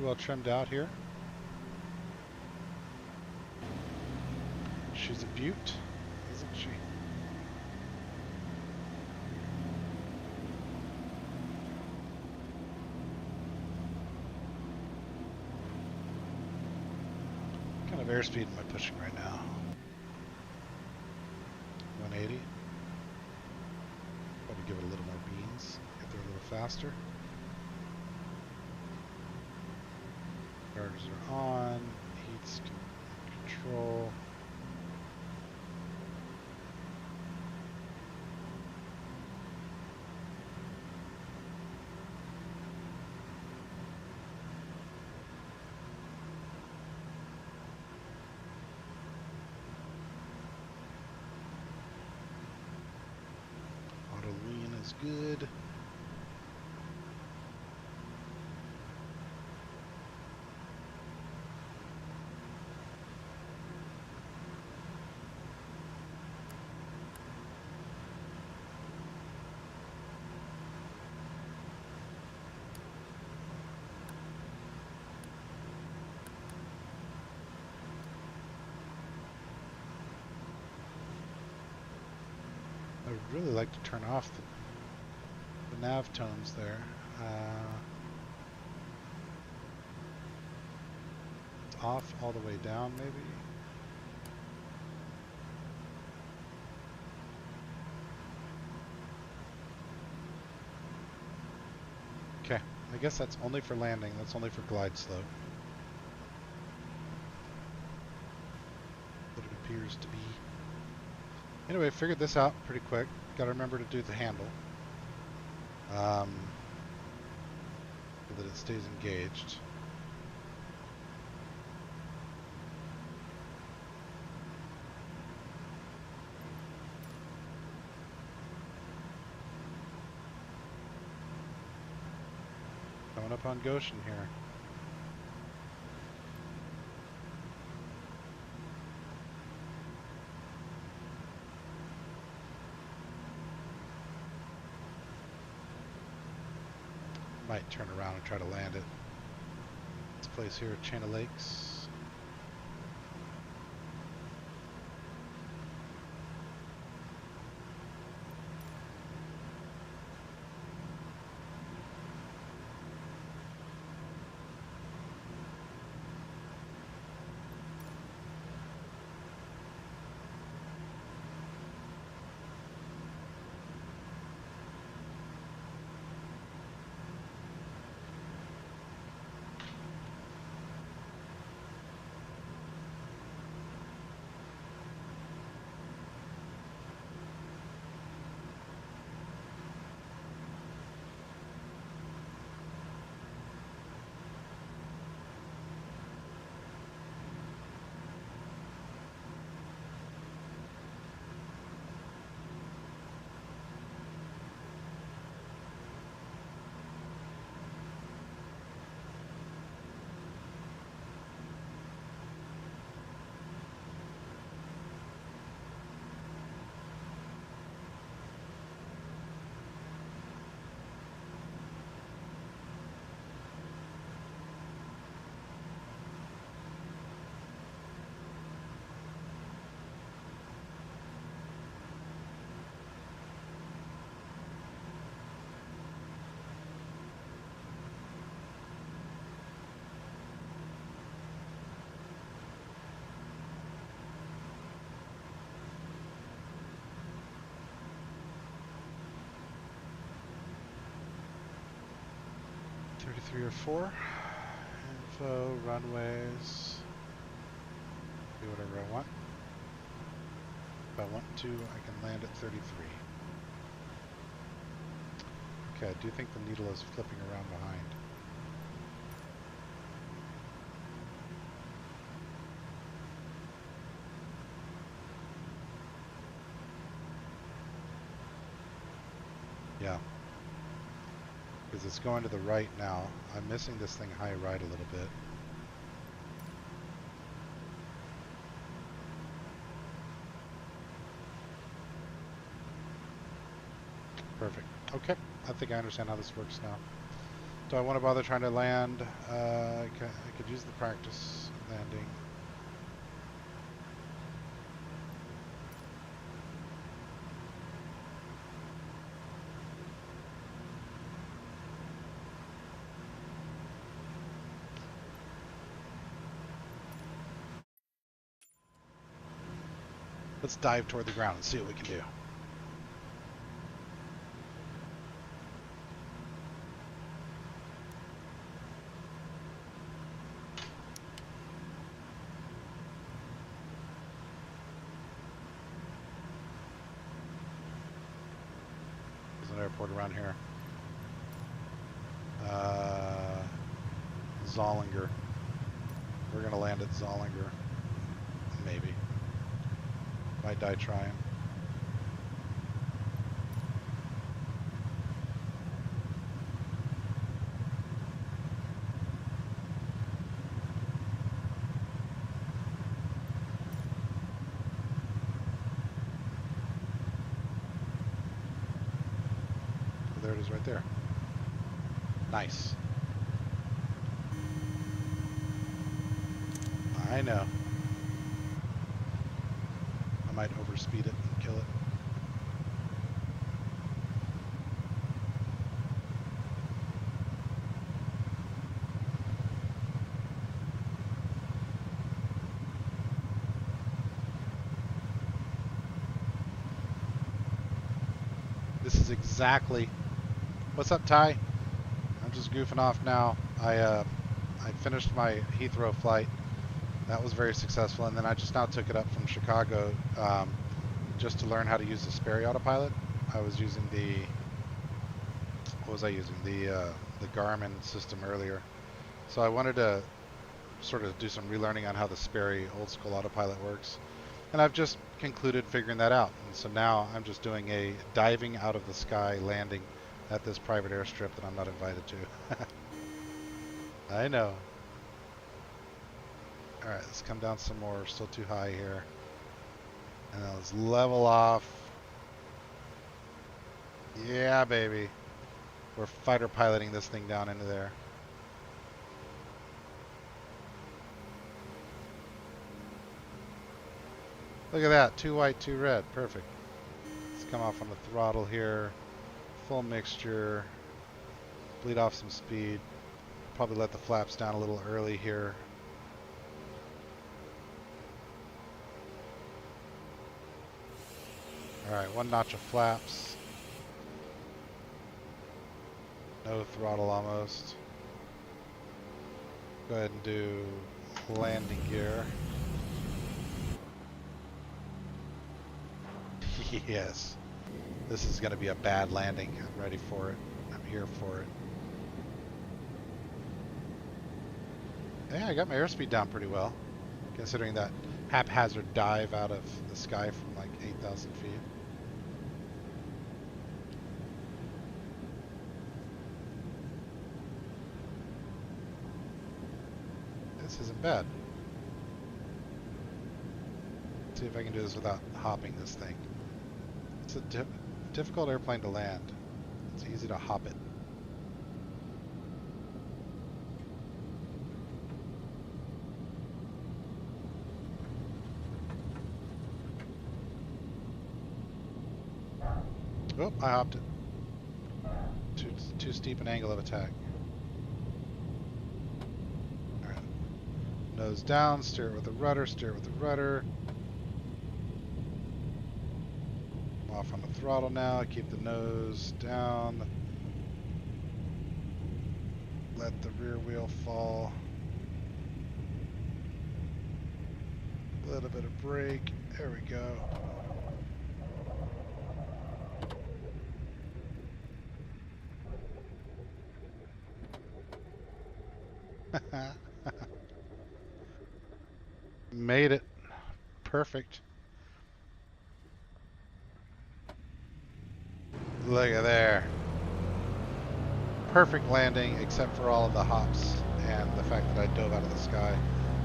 Speaker 1: Pretty well trimmed out here. She's a beaut, isn't she? What kind of airspeed am I pushing right now? 180. Probably give it a little more beans, get there a little faster. Starters are on, heat's in control. Auto lean is good. I would really like to turn off the nav tones there. It's off all the way down, maybe? Okay, I guess that's only for landing. That's only for glide slope. But it appears to be. Anyway, figured this out pretty quick. Got to remember to do the handle so that it stays engaged. Coming up on Goshen here. Might turn around and try to land it. This place here, Chain of Lakes. Three or four. Info, runways. Do whatever I want. If I want to, I can land at 33. Okay, I do think the needle is flipping around behind. Yeah. Because it's going to the right now. I'm missing this thing high right a little bit. Perfect. Okay. I think I understand how this works now. Do I want to bother trying to land? I could use the practice landing. Let's dive toward the ground and see what we can do. There's an airport around here. Zollinger. We're gonna land at Zollinger. Maybe. Might die trying. There it is right there. Nice. I know. I might overspeed it and kill it. This is exactly... What's up, Ty? I'm just goofing off now. I finished my Heathrow flight. That was very successful, and then I just now took it up from Chicago just to learn how to use the Sperry autopilot. I was using the... What was I using? The Garmin system earlier. So I wanted to sort of do some relearning on how the Sperry old school autopilot works. And I've just concluded figuring that out. And so now I'm just doing a diving out of the sky landing at this private airstrip that I'm not invited to. I know. Alright, let's come down some more. Still too high here. And then let's level off. Yeah, baby. We're fighter piloting this thing down into there. Look at that. 2 white, 2 red. Perfect. Let's come off on the throttle here. Full mixture. Bleed off some speed. Probably let the flaps down a little early here. Alright, 1 notch of flaps. No throttle almost. Go ahead and do landing gear. Yes. This is going to be a bad landing. I'm ready for it. I'm here for it. Yeah, I got my airspeed down pretty well, considering that haphazard dive out of the sky from like 8,000 feet. This isn't bad. Let's see if I can do this without hopping this thing. It's a difficult airplane to land. It's easy to hop it. Oh, I hopped it. Too steep an angle of attack. Alright. Nose down, steer it with the rudder, steer it with the rudder. I'm off on the throttle now, keep the nose down. Let the rear wheel fall. A little bit of brake. There we go. Made it. Perfect. Look at there. Perfect landing, except for all of the hops and the fact that I dove out of the sky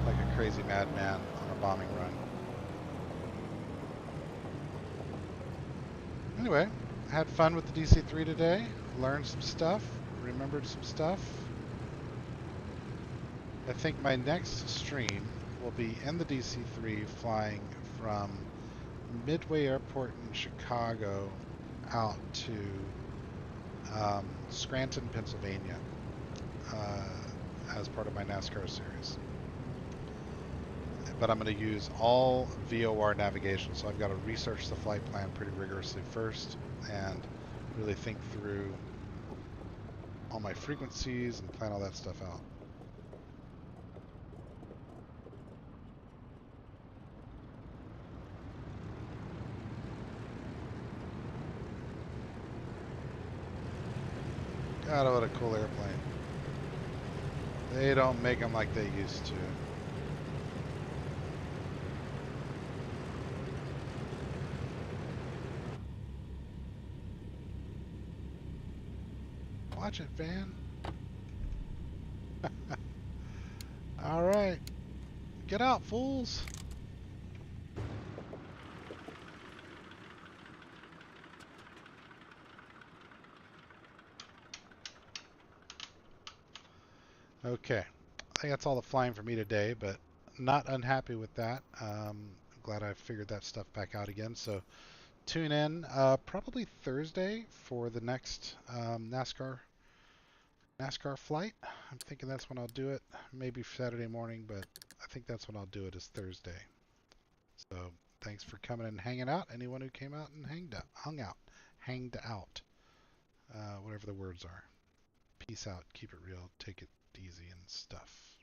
Speaker 1: like a crazy madman on a bombing run. Anyway, I had fun with the DC-3 today. Learned some stuff. remembered some stuff. I think my next stream will be in the DC-3 flying from Midway Airport in Chicago out to Scranton, Pennsylvania, as part of my NASCAR series. But I'm going to use all VOR navigation, so I've got to research the flight plan pretty rigorously first and really think through all my frequencies and plan all that stuff out. God, what a cool airplane. They don't make them like they used to. Watch it, Van. All right. Get out, fools. Okay. I think that's all the flying for me today, but not unhappy with that. I'm glad I figured that stuff back out again. So tune in probably Thursday for the next NASCAR flight. I'm thinking that's when I'll do it. Maybe Saturday morning, but I think that's when I'll do it is Thursday. So thanks for coming and hanging out. Anyone who came out and hanged out, whatever the words are. Peace out. Keep it real. Take it easy and stuff.